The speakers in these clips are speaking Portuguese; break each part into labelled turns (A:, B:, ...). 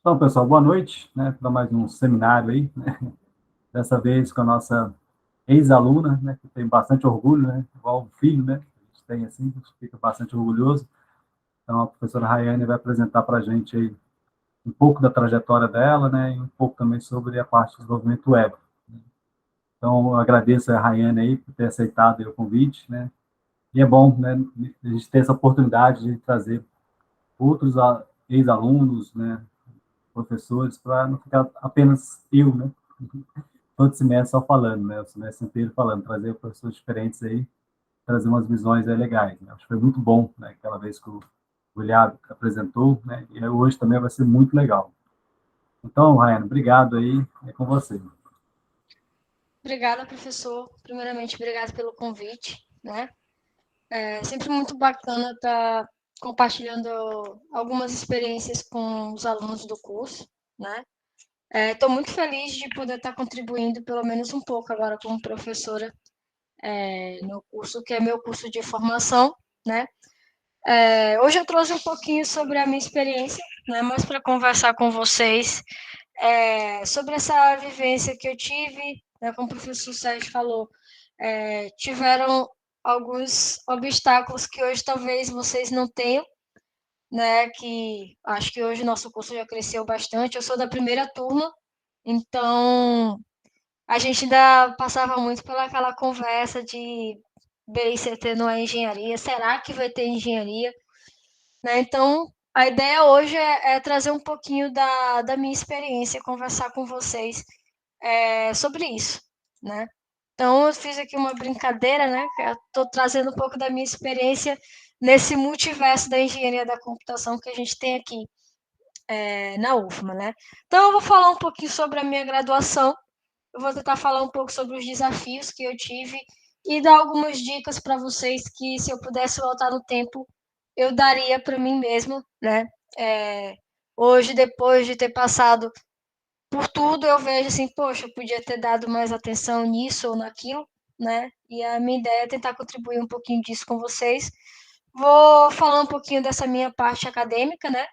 A: Então, pessoal, boa noite, né, para mais um seminário aí, né, dessa vez com a nossa ex-aluna, né, que tem bastante orgulho, né, igual o filho, né, a gente tem assim, a gente fica bastante orgulhoso. Então, a professora Rayane vai apresentar para a gente aí um pouco da trajetória dela, né, e um pouco também sobre a parte de desenvolvimento web. Então, eu agradeço a Rayane aí por ter aceitado o convite, né, e é bom, né, a gente ter essa oportunidade de trazer outros ex-alunos, né, professores, para não ficar apenas eu, né, todo semestre só falando, né, o semestre inteiro falando, trazer professores diferentes aí, trazer umas visões aí legais, né? Acho que foi muito bom, né, aquela vez que o William apresentou, né, e hoje também vai ser muito legal. Então, Ryan, obrigado aí, é com você.
B: Obrigada, professor. Primeiramente, obrigado pelo convite, né? É sempre muito bacana estar compartilhando algumas experiências com os alunos do curso, né? Estou muito feliz de poder estar contribuindo pelo menos um pouco agora como professora no curso, que é meu curso de formação, né? Hoje eu trouxe um pouquinho sobre a minha experiência, né? Mas para conversar com vocês sobre essa vivência que eu tive, né? Como o professor Sérgio falou, tiveram alguns obstáculos que hoje talvez vocês não tenham, né? Que acho que hoje o nosso curso já cresceu bastante. Eu sou da primeira turma, então a gente ainda passava muito pelaquela conversa de BICT não é engenharia, será que vai ter engenharia? Né? Então, a ideia hoje é trazer um pouquinho da minha experiência, conversar com vocês sobre isso, né? Então, eu fiz aqui uma brincadeira, né? Eu estou trazendo um pouco da minha experiência nesse multiverso da engenharia da computação que a gente tem aqui na UFMA, né? Então, eu vou falar um pouquinho sobre a minha graduação, eu vou tentar falar um pouco sobre os desafios que eu tive e dar algumas dicas para vocês que, se eu pudesse voltar no tempo, eu daria para mim mesma, né? Hoje, depois de ter passado por tudo, eu vejo assim, poxa, eu podia ter dado mais atenção nisso ou naquilo, né? E a minha ideia é tentar contribuir um pouquinho disso com vocês. Vou falar um pouquinho dessa minha parte acadêmica, né?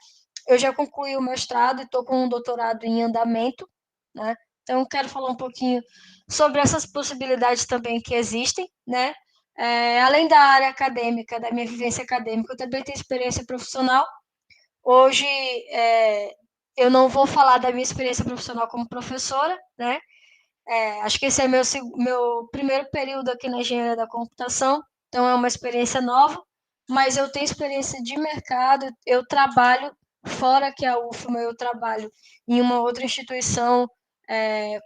B: Eu já concluí o mestrado e estou com um doutorado em andamento, né? Então, quero falar um pouquinho sobre essas possibilidades também que existem, né? Além da área acadêmica, da minha vivência acadêmica, eu também tenho experiência profissional. Hoje, eu não vou falar da minha experiência profissional como professora, né? Acho que esse é meu primeiro período aqui na engenharia da computação, então é uma experiência nova, mas eu tenho experiência de mercado, eu trabalho fora que a UFMA, eu trabalho em uma outra instituição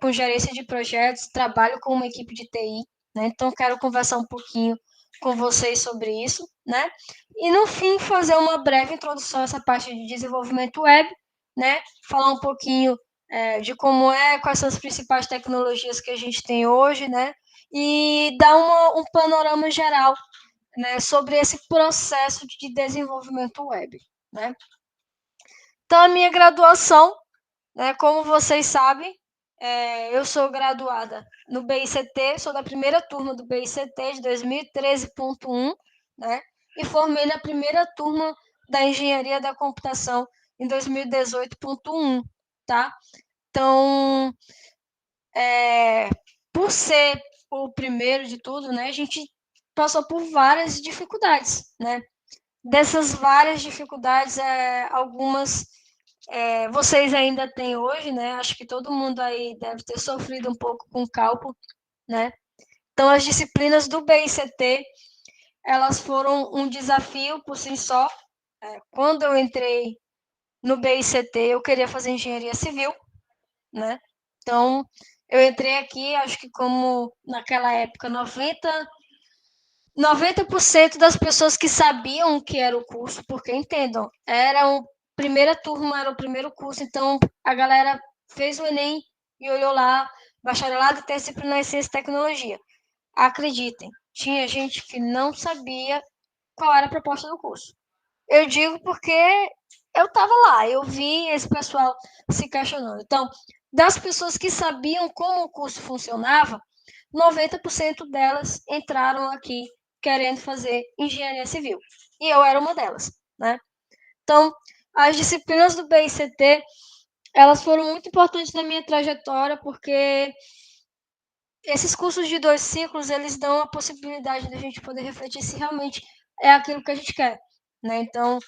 B: com gerência de projetos, trabalho com uma equipe de TI, né? Então quero conversar um pouquinho com vocês sobre isso, né? E no fim fazer uma breve introdução a essa parte de desenvolvimento web, né? Falar um pouquinho de como quais são as principais tecnologias que a gente tem hoje, né? E dar um panorama geral, né, sobre esse processo de desenvolvimento web, né? Então, a minha graduação, né, como vocês sabem, eu sou graduada no BICT, sou da primeira turma do BICT de 2013.1, né? E formei na primeira turma da Engenharia da Computação em 2018.1, tá? Então, por ser o primeiro de tudo, né, a gente passou por várias dificuldades, né? Dessas várias dificuldades, algumas vocês ainda têm hoje, né? Acho que todo mundo aí deve ter sofrido um pouco com cálculo, né? Então, as disciplinas do BICT, elas foram um desafio por si só. Quando eu entrei no BICT, eu queria fazer engenharia civil, né? Então, eu entrei aqui, acho que como naquela época 90% das pessoas que sabiam o que era o curso, porque entendam, primeira turma, era o primeiro curso, então a galera fez o Enem e olhou lá, bacharelado, interdisciplinar em ciência e tecnologia. Acreditem, tinha gente que não sabia qual era a proposta do curso. Eu digo porque eu estava lá, eu vi esse pessoal se questionando. Então, das pessoas que sabiam como o curso funcionava, 90% delas entraram aqui querendo fazer engenharia civil. E eu era uma delas, né? Então, as disciplinas do BICT, elas foram muito importantes na minha trajetória, porque esses cursos de 2 ciclos, eles dão a possibilidade da gente poder refletir se realmente é aquilo que a gente quer, né. Então,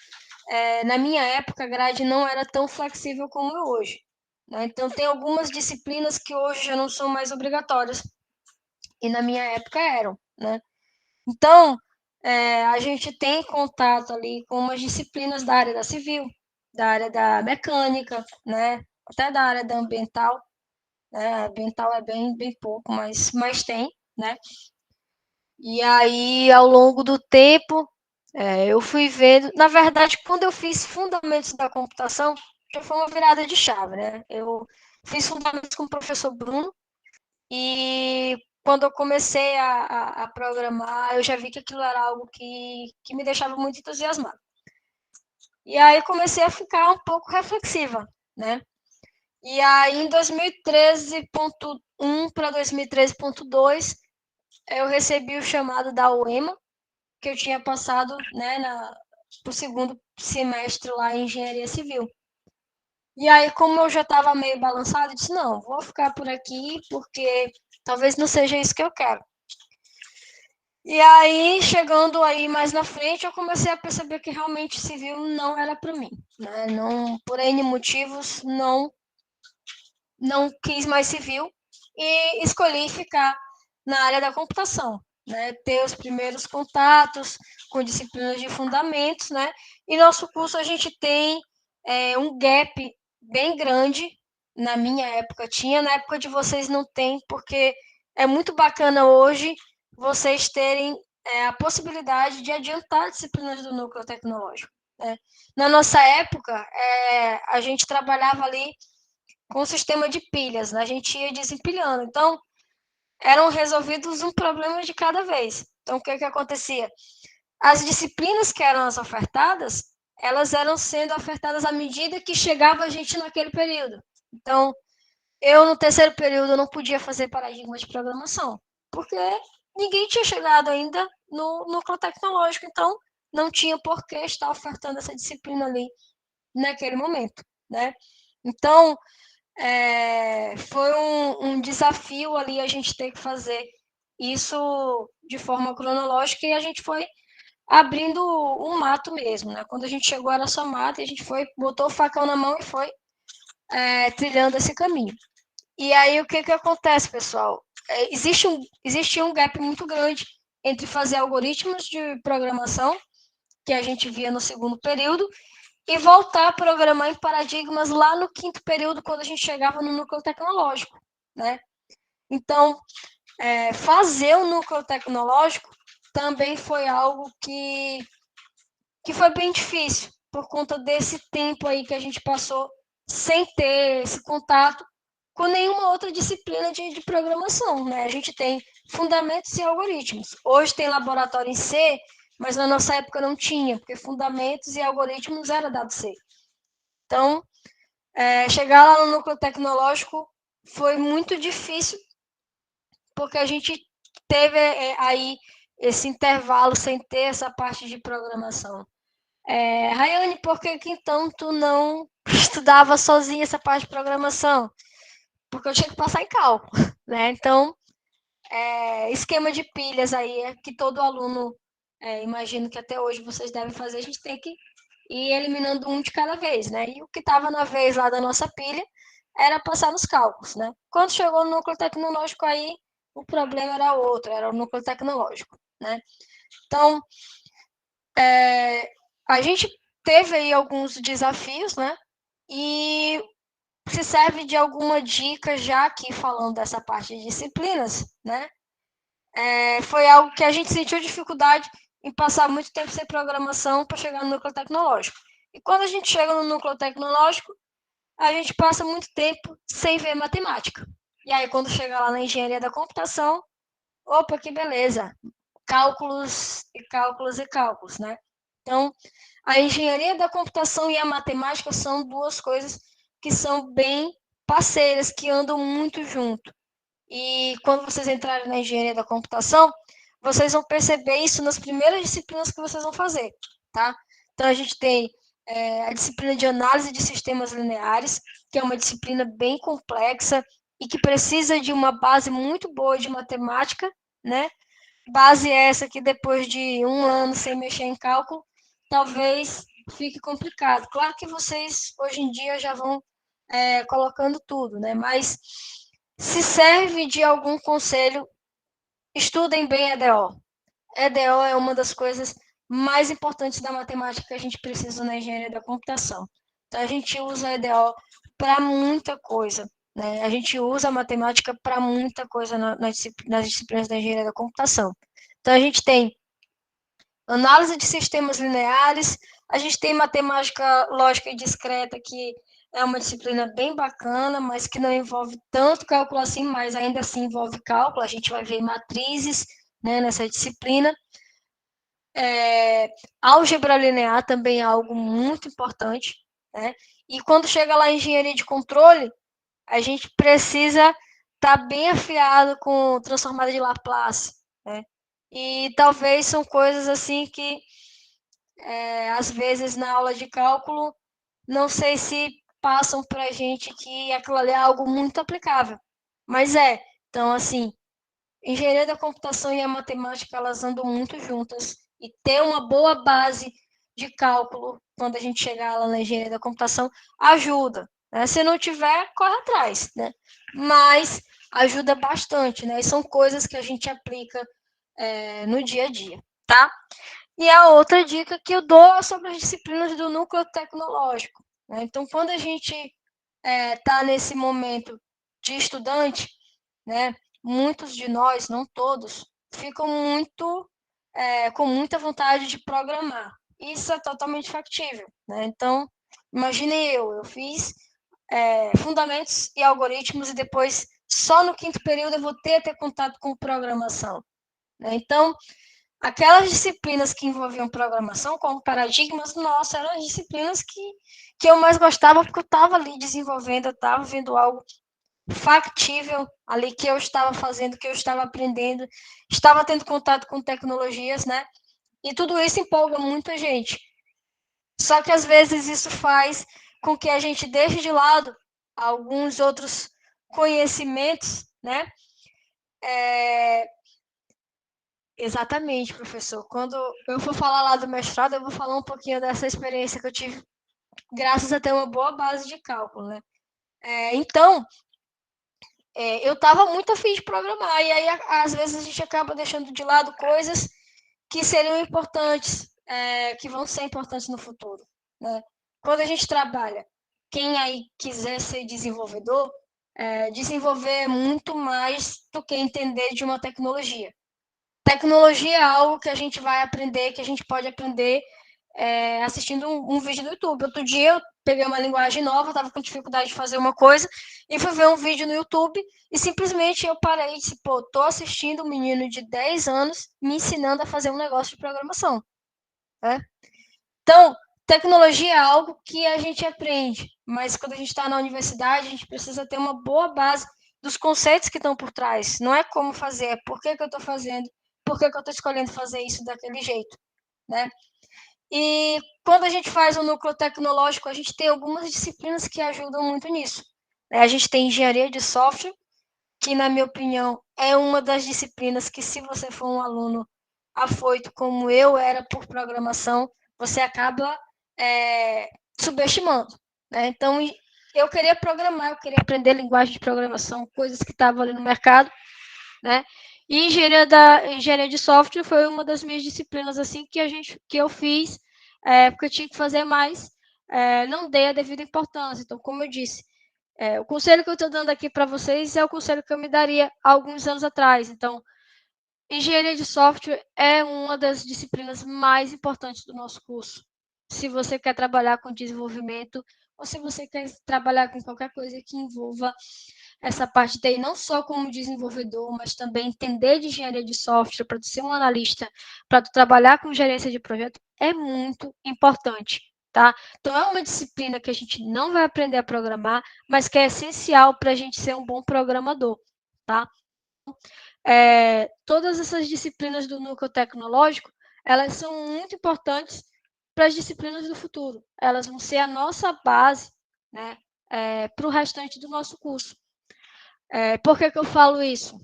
B: na minha época, a grade não era tão flexível como é hoje, né. Então tem algumas disciplinas que hoje já não são mais obrigatórias, e na minha época eram, né. Então, a gente tem contato ali com umas disciplinas da área da civil, da área da mecânica, né, até da área da ambiental, né, ambiental é bem pouco, mas tem, né. E aí, ao longo do tempo, eu fui vendo na verdade, quando eu fiz fundamentos da computação, já foi uma virada de chave, né. Eu fiz fundamentos com o professor Bruno, e quando eu comecei a programar, eu já vi que aquilo era algo que me deixava muito entusiasmada. E aí comecei a ficar um pouco reflexiva, né. E aí em 2013.1 para 2013.2, eu recebi o chamado da UEMA, que eu tinha passado, né, para o segundo semestre lá em engenharia civil. E aí, como eu já estava meio balançada, eu disse, não, vou ficar por aqui, porque talvez não seja isso que eu quero. E aí, chegando aí mais na frente, eu comecei a perceber que realmente civil não era para mim, né? Não, por N motivos, não quis mais civil e escolhi ficar na área da computação, né? Ter os primeiros contatos com disciplinas de fundamentos, né? E nosso curso a gente tem um gap bem grande. Na minha época tinha, na época de vocês não tem, porque é muito bacana hoje vocês terem a possibilidade de adiantar disciplinas do núcleo tecnológico, né? Na nossa época, a gente trabalhava ali com o sistema de pilhas, né? A gente ia desempilhando. Então, eram resolvidos um problema de cada vez. Então, o que acontecia? As disciplinas que eram as ofertadas, elas eram sendo ofertadas à medida que chegava a gente naquele período. Então, eu no terceiro período não podia fazer paradigma de programação, porque ninguém tinha chegado ainda no núcleo tecnológico, então não tinha por que estar ofertando essa disciplina ali naquele momento, né? Então, foi um desafio ali a gente ter que fazer isso de forma cronológica e a gente foi abrindo um mato mesmo, né? Quando a gente chegou era só mato e a gente foi, botou o facão na mão e foi trilhando esse caminho. E aí o que acontece, pessoal? Existe um gap muito grande entre fazer algoritmos de programação, que a gente via no segundo período, e voltar a programar em paradigmas lá no quinto período, quando a gente chegava no núcleo tecnológico, né? Então, fazer o núcleo tecnológico também foi algo que foi bem difícil, por conta desse tempo aí que a gente passou sem ter esse contato com nenhuma outra disciplina de programação, né? A gente tem fundamentos e algoritmos. Hoje tem laboratório em C, mas na nossa época não tinha, porque fundamentos e algoritmos era dado C. Então, chegar lá no núcleo tecnológico foi muito difícil, porque a gente teve aí esse intervalo sem ter essa parte de programação. Rayane, por que então tu não estudava sozinha essa parte de programação? Porque eu tinha que passar em cálculo, né? Então, esquema de pilhas aí é que todo aluno, imagino que até hoje vocês devem fazer, a gente tem que ir eliminando um de cada vez, né? E o que estava na vez lá da nossa pilha era passar nos cálculos, né? Quando chegou no núcleo tecnológico aí, o problema era outro, era o núcleo tecnológico, né? Então, a gente teve aí alguns desafios, né? E se serve de alguma dica já aqui falando dessa parte de disciplinas, né? Foi algo que a gente sentiu dificuldade em passar muito tempo sem programação para chegar no núcleo tecnológico. E quando a gente chega no núcleo tecnológico, a gente passa muito tempo sem ver matemática. E aí, quando chega lá na engenharia da computação, opa, que beleza! Cálculos e cálculos e cálculos, né? Então, a engenharia da computação e a matemática são duas coisas que são bem parceiras, que andam muito junto. E quando vocês entrarem na engenharia da computação, vocês vão perceber isso nas primeiras disciplinas que vocês vão fazer, tá? Então, a gente tem a disciplina de análise de sistemas lineares, que é uma disciplina bem complexa e que precisa de uma base muito boa de matemática, né? Base essa que depois de um ano sem mexer em cálculo, talvez fique complicado. Claro que vocês hoje em dia já vão colocando tudo, né? Mas se serve de algum conselho, estudem bem EDO. EDO é uma das coisas mais importantes da matemática que a gente precisa na engenharia da computação. Então, a gente usa a EDO para muita coisa. Né? A gente usa a matemática para muita coisa nas disciplinas da engenharia da computação. Então, a gente tem análise de sistemas lineares, a gente tem matemática lógica e discreta, que é uma disciplina bem bacana, mas que não envolve tanto cálculo assim, mas ainda assim envolve cálculo. A gente vai ver matrizes, né, nessa disciplina. Álgebra linear também é algo muito importante, né? E quando chega lá em engenharia de controle, a gente precisa estar bem afiado com transformada de Laplace, né? E talvez são coisas assim que, às vezes, na aula de cálculo, não sei se passam para a gente que aquilo ali é algo muito aplicável. Mas é. Então, assim, engenharia da computação e a matemática, elas andam muito juntas. E ter uma boa base de cálculo, quando a gente chegar lá na engenharia da computação, ajuda. Né? Se não tiver, corre atrás. Né? Mas ajuda bastante. Né? E são coisas que a gente aplica no dia a dia. Tá? E a outra dica que eu dou é sobre as disciplinas do núcleo tecnológico. Né? Então, quando a gente está nesse momento de estudante, né, muitos de nós, não todos, ficam com muita vontade de programar. Isso é totalmente factível. Né? Então, imagine eu fiz fundamentos e algoritmos e depois, só no quinto período, eu vou ter contato com programação. Né? Então, aquelas disciplinas que envolviam programação, como paradigmas, nossa, eram as disciplinas que eu mais gostava, porque eu estava ali desenvolvendo, eu estava vendo algo factível ali que eu estava fazendo, que eu estava aprendendo, estava tendo contato com tecnologias, né? E tudo isso empolga muita gente. Só que às vezes isso faz com que a gente deixe de lado alguns outros conhecimentos, né? Exatamente, professor. Quando eu for falar lá do mestrado, eu vou falar um pouquinho dessa experiência que eu tive, graças a ter uma boa base de cálculo, né? Então, eu estava muito afim de programar, e aí, às vezes, a gente acaba deixando de lado coisas que seriam importantes, que vão ser importantes no futuro, né? Quando a gente trabalha, quem aí quiser ser desenvolvedor, desenvolver é muito mais do que entender de uma tecnologia. Tecnologia é algo que a gente vai aprender, que a gente pode aprender assistindo um vídeo no YouTube. Outro dia eu peguei uma linguagem nova, estava com dificuldade de fazer uma coisa, e fui ver um vídeo no YouTube, e simplesmente eu parei e disse, pô, tô assistindo um menino de 10 anos me ensinando a fazer um negócio de programação. Né? Então, tecnologia é algo que a gente aprende, mas quando a gente está na universidade, a gente precisa ter uma boa base dos conceitos que estão por trás. Não é como fazer, é por que eu estou fazendo, por que eu estou escolhendo fazer isso daquele jeito. Né? E quando a gente faz o núcleo tecnológico, a gente tem algumas disciplinas que ajudam muito nisso. A gente tem engenharia de software, que, na minha opinião, é uma das disciplinas que, se você for um aluno afoito, como eu era por programação, você acaba subestimando. Né? Então, eu queria programar, eu queria aprender linguagem de programação, coisas que estavam ali no mercado. Né? E engenharia de software foi uma das minhas disciplinas assim que eu fiz, porque eu tinha que fazer mais, não dei a devida importância. Então, como eu disse, o conselho que eu estou dando aqui para vocês é o conselho que eu me daria há alguns anos atrás. Então, engenharia de software é uma das disciplinas mais importantes do nosso curso. Se você quer trabalhar com desenvolvimento, ou se você quer trabalhar com qualquer coisa que envolva essa parte de TI, não só como desenvolvedor, mas também entender de engenharia de software, para ser um analista, para trabalhar com gerência de projeto, é muito importante. Tá? Então, é uma disciplina que a gente não vai aprender a programar, mas que é essencial para a gente ser um bom programador. Tá? Todas essas disciplinas do núcleo tecnológico, elas são muito importantes para as disciplinas do futuro. Elas vão ser a nossa base, né, para o restante do nosso curso. Por que eu falo isso?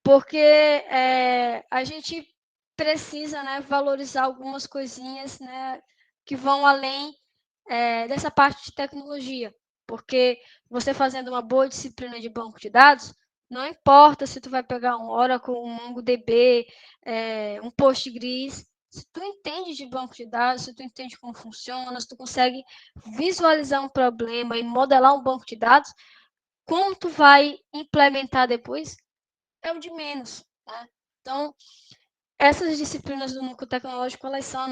B: Porque a gente precisa, né, valorizar algumas coisinhas, né, que vão além dessa parte de tecnologia. Porque você fazendo uma boa disciplina de banco de dados, não importa se tu vai pegar um Oracle, um MongoDB, um Postgres, se tu entende de banco de dados, se tu entende como funciona, se tu consegue visualizar um problema e modelar um banco de dados, como tu vai implementar depois é o de menos, né? Então, essas disciplinas do núcleo tecnológico, elas são a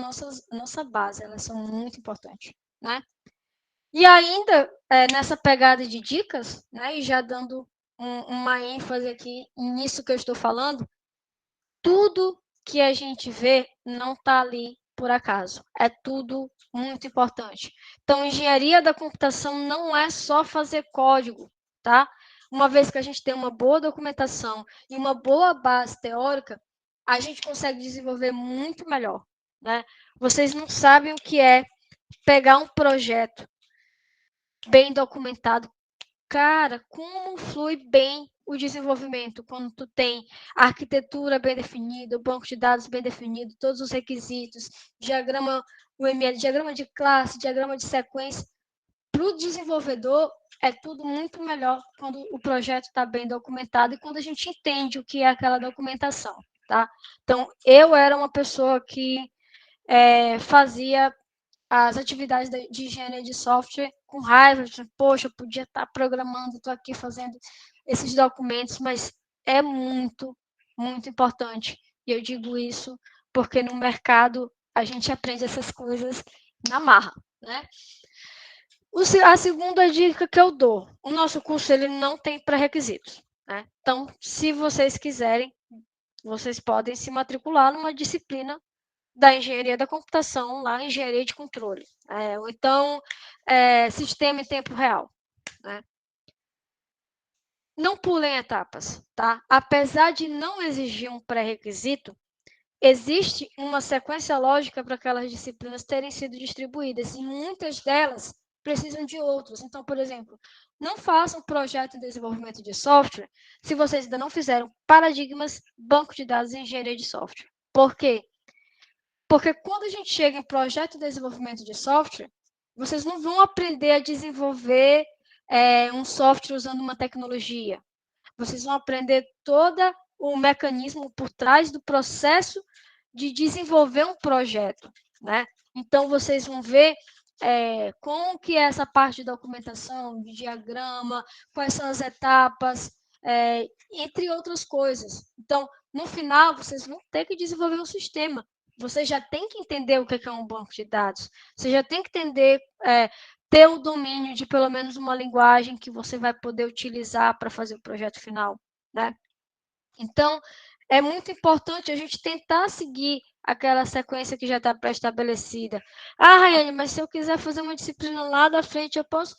B: nossa base, elas são muito importantes, né? E ainda, nessa pegada de dicas, né, e já dando uma ênfase aqui nisso que eu estou falando, tudo que a gente vê não está ali por acaso, é tudo muito importante. Então, engenharia da computação não é só fazer código, tá? Uma vez que a gente tem uma boa documentação e uma boa base teórica, a gente consegue desenvolver muito melhor, né? Vocês não sabem o que é pegar um projeto bem documentado. Cara, como flui bem o desenvolvimento quando tu tem a arquitetura bem definida, o banco de dados bem definido, todos os requisitos, diagrama UML, diagrama de classe, diagrama de sequência. Para o desenvolvedor, é tudo muito melhor quando o projeto está bem documentado e quando a gente entende o que é aquela documentação, tá? Então, eu era uma pessoa que fazia as atividades de engenharia de software com raiva, poxa, eu podia estar programando, estou aqui fazendo esses documentos, mas é muito, muito importante. E eu digo isso porque no mercado a gente aprende essas coisas na marra, né? A segunda dica que eu dou, o nosso curso ele não tem pré-requisitos, né? Então, se vocês quiserem, vocês podem se matricular numa disciplina da engenharia da computação, lá, engenharia de controle. Ou então, sistema em tempo real. Né? Não pulem etapas, tá? Apesar de não exigir um pré-requisito, existe uma sequência lógica para aquelas disciplinas terem sido distribuídas, e muitas delas precisam de outras. Então, por exemplo, não façam projeto de desenvolvimento de software se vocês ainda não fizeram paradigmas, banco de dados e engenharia de software. Por quê? Porque quando a gente chega em projeto de desenvolvimento de software, vocês não vão aprender a desenvolver um software usando uma tecnologia. Vocês vão aprender todo o mecanismo por trás do processo de desenvolver um projeto, né? Então, vocês vão ver como que é essa parte de documentação, de diagrama, quais são as etapas, entre outras coisas. Então, no final, vocês vão ter que desenvolver um sistema. Você já tem que entender o que é um banco de dados. Você já tem que entender, ter o domínio de pelo menos uma linguagem que você vai poder utilizar para fazer o projeto final, né? Então, é muito importante a gente tentar seguir aquela sequência que já está pré-estabelecida. Ah, Rayane, mas se eu quiser fazer uma disciplina lá da frente, eu posso?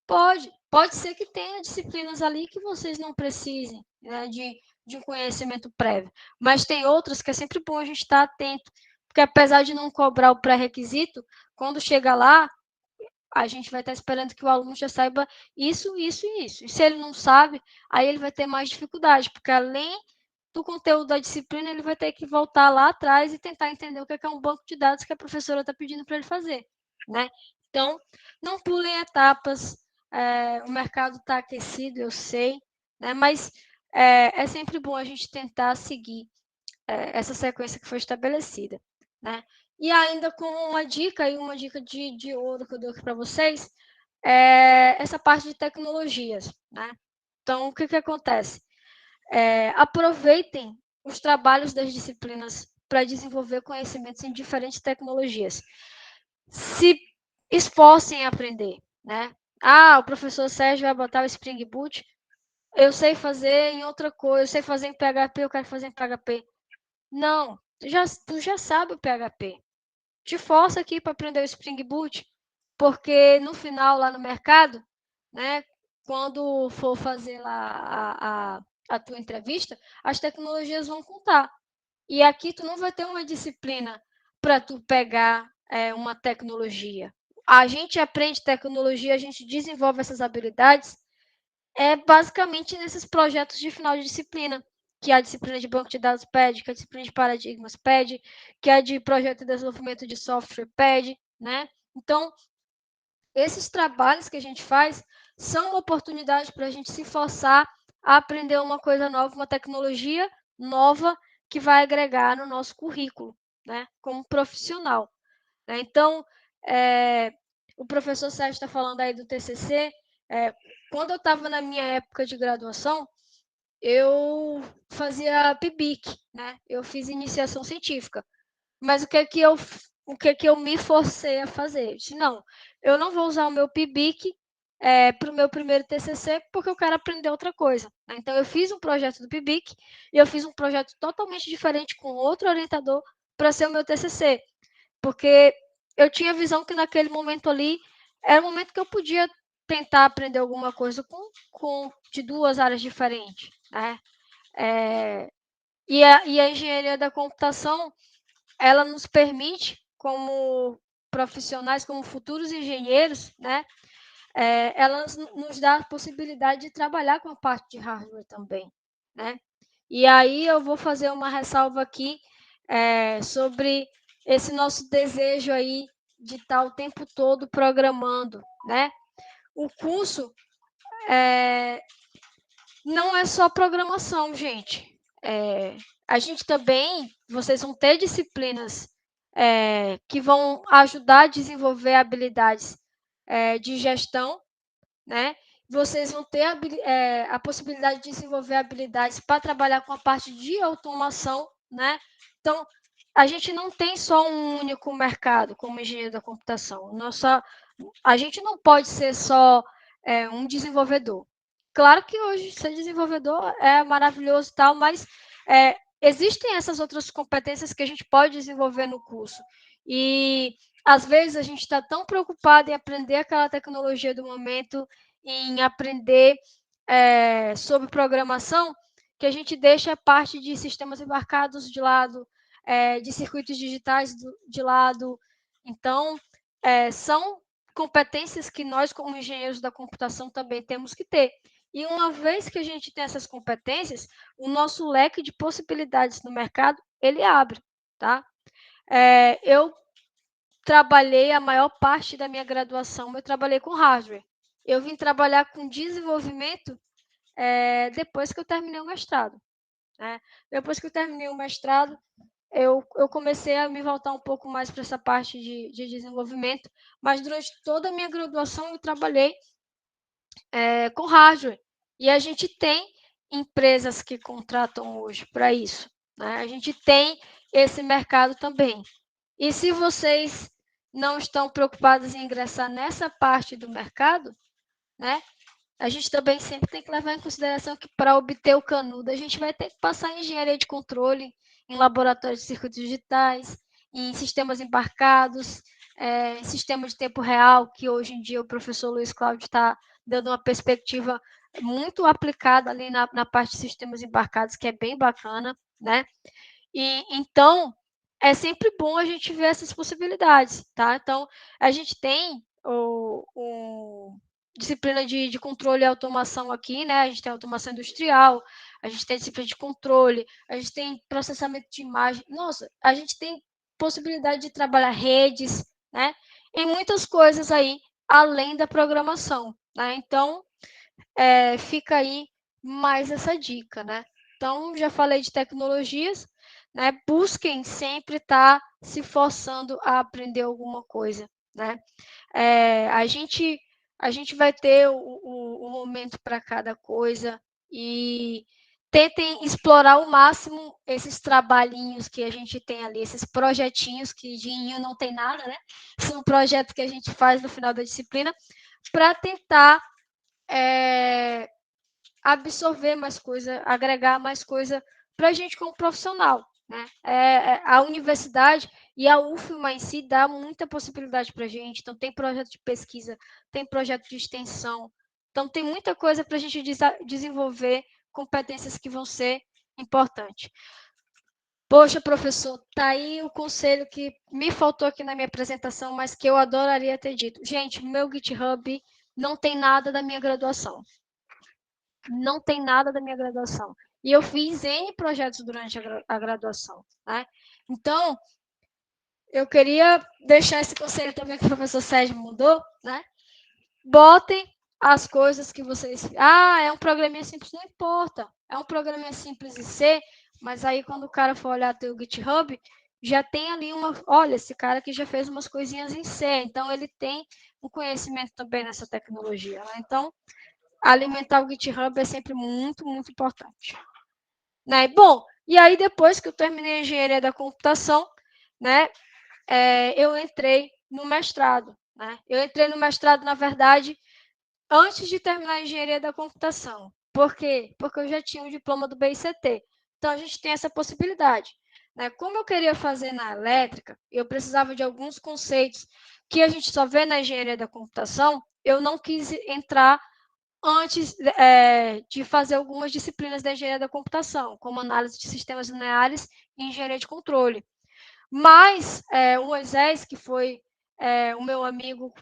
B: Pode. Pode ser que tenha disciplinas ali que vocês não precisem, né, de um conhecimento prévio. Mas tem outras que é sempre bom a gente estar atento, porque apesar de não cobrar o pré-requisito, quando chega lá, a gente vai estar esperando que o aluno já saiba isso, isso e isso. E se ele não sabe, aí ele vai ter mais dificuldade, porque além do conteúdo da disciplina, ele vai ter que voltar lá atrás e tentar entender o que é um banco de dados que a professora está pedindo para ele fazer, né? Então, não pulem etapas, o mercado está aquecido, eu sei, né? Mas é sempre bom a gente tentar seguir essa sequência que foi estabelecida, né? E ainda com uma dica, e uma dica de ouro que eu dou aqui para vocês, essa parte de tecnologias, né? Então, o que acontece? Aproveitem os trabalhos das disciplinas para desenvolver conhecimentos em diferentes tecnologias. Se esforcem em aprender, né? Ah, o professor Sérgio vai botar o Spring Boot, eu sei fazer em outra coisa, eu sei fazer em PHP, eu quero fazer em PHP. Não, tu já sabe o PHP. Te força aqui para aprender o Spring Boot, porque no final, lá no mercado, né, quando for fazer lá a tua entrevista, as tecnologias vão contar. E aqui tu não vai ter uma disciplina para tu pegar uma tecnologia. A gente aprende tecnologia, a gente desenvolve essas habilidades basicamente nesses projetos de final de disciplina, que a disciplina de banco de dados pede, que a disciplina de paradigmas pede, que a de projeto de desenvolvimento de software pede, né? Então, esses trabalhos que a gente faz são uma oportunidade para a gente se forçar a aprender uma coisa nova, uma tecnologia nova que vai agregar no nosso currículo, né? Como profissional. Né? Então, o professor Sérgio está falando aí do TCC. Quando eu estava na minha época de graduação, eu fazia PIBIC, né? Eu fiz iniciação científica. Mas o que eu me forcei a fazer? Eu disse, não, eu não vou usar o meu PIBIC para o meu primeiro TCC porque eu quero aprender outra coisa. Né? Então, eu fiz um projeto do PIBIC e eu fiz um projeto totalmente diferente com outro orientador para ser o meu TCC. Porque eu tinha a visão que naquele momento ali era o momento que eu podia tentar aprender alguma coisa de duas áreas diferentes. Né? E a engenharia da computação, ela nos permite, como profissionais, como futuros engenheiros, né? Ela nos dá a possibilidade de trabalhar com a parte de hardware também. Né? E aí eu vou fazer uma ressalva aqui sobre esse nosso desejo aí de estar o tempo todo programando, né? O curso não é só programação, gente. A gente também, vocês vão ter disciplinas que vão ajudar a desenvolver habilidades de gestão, né? Vocês vão ter a possibilidade de desenvolver habilidades para trabalhar com a parte de automação, né? Então, a gente não tem só um único mercado como engenheiro da computação. A gente não pode ser só um desenvolvedor. Claro que hoje ser desenvolvedor é maravilhoso e tal, mas existem essas outras competências que a gente pode desenvolver no curso. E, às vezes, a gente está tão preocupado em aprender aquela tecnologia do momento, em aprender sobre programação, que a gente deixa a parte de sistemas embarcados de lado, de circuitos digitais de lado. Então, são competências que nós, como engenheiros da computação, também temos que ter. E uma vez que a gente tem essas competências, o nosso leque de possibilidades no mercado, ele abre, tá? Eu trabalhei a maior parte da minha graduação, eu trabalhei com hardware. Eu vim trabalhar com desenvolvimento depois que eu terminei o mestrado. Né? Depois que eu terminei o mestrado, eu comecei a me voltar um pouco mais para essa parte de desenvolvimento, mas durante toda a minha graduação eu trabalhei com hardware. E a gente tem empresas que contratam hoje para isso. Né? A gente tem esse mercado também. E se vocês não estão preocupados em ingressar nessa parte do mercado, né? A gente também sempre tem que levar em consideração que para obter o canudo, a gente vai ter que passar em engenharia de controle, em laboratórios de circuitos digitais, em sistemas embarcados, em sistema de tempo real, que hoje em dia o professor Luiz Cláudio está dando uma perspectiva muito aplicada ali na parte de sistemas embarcados, que é bem bacana, né? E então é sempre bom a gente ver essas possibilidades, tá? Então a gente tem disciplina de controle e automação aqui, né? A gente tem automação industrial, a gente tem disciplina de controle, a gente tem processamento de imagem. Nossa, a gente tem possibilidade de trabalhar redes, né? E muitas coisas aí além da programação, né? Então fica aí mais essa dica, né? Então já falei de tecnologias, né? Busquem sempre estar se forçando a aprender alguma coisa, né? A gente vai ter o momento para cada coisa e tentem explorar ao máximo esses trabalhinhos que a gente tem ali, esses projetinhos que de INHO não tem nada, né? São projetos que a gente faz no final da disciplina para tentar absorver mais coisa, agregar mais coisa para a gente como profissional. Né? A universidade e a UFMA em si dá muita possibilidade para a gente. Então, tem projeto de pesquisa, tem projeto de extensão. Então, tem muita coisa para a gente desenvolver, competências que vão ser importantes. Poxa, professor, tá aí o conselho que me faltou aqui na minha apresentação, mas que eu adoraria ter dito. Gente, meu GitHub não tem nada da minha graduação. Não tem nada da minha graduação. E eu fiz N projetos durante a graduação, né? Então, eu queria deixar esse conselho também que o professor Sérgio mudou, né? Botem as coisas que vocês... Ah, é um programinha simples, não importa. É um programinha simples em C, mas aí quando o cara for olhar teu GitHub, já tem ali uma... Olha, esse cara aqui já fez umas coisinhas em C, então ele tem um conhecimento também nessa tecnologia, né? Então, alimentar o GitHub é sempre muito, muito importante. Né? Bom, e aí depois que eu terminei a engenharia da computação, né, eu entrei no mestrado. Né? Eu entrei no mestrado, na verdade, antes de terminar a engenharia da computação. Por quê? Porque eu já tinha o diploma do BICT. Então, a gente tem essa possibilidade. Né? Como eu queria fazer na elétrica, eu precisava de alguns conceitos que a gente só vê na engenharia da computação, eu não quis entrar antes de fazer algumas disciplinas da engenharia da computação, como análise de sistemas lineares e engenharia de controle. Mas o Moisés, que foi o meu amigo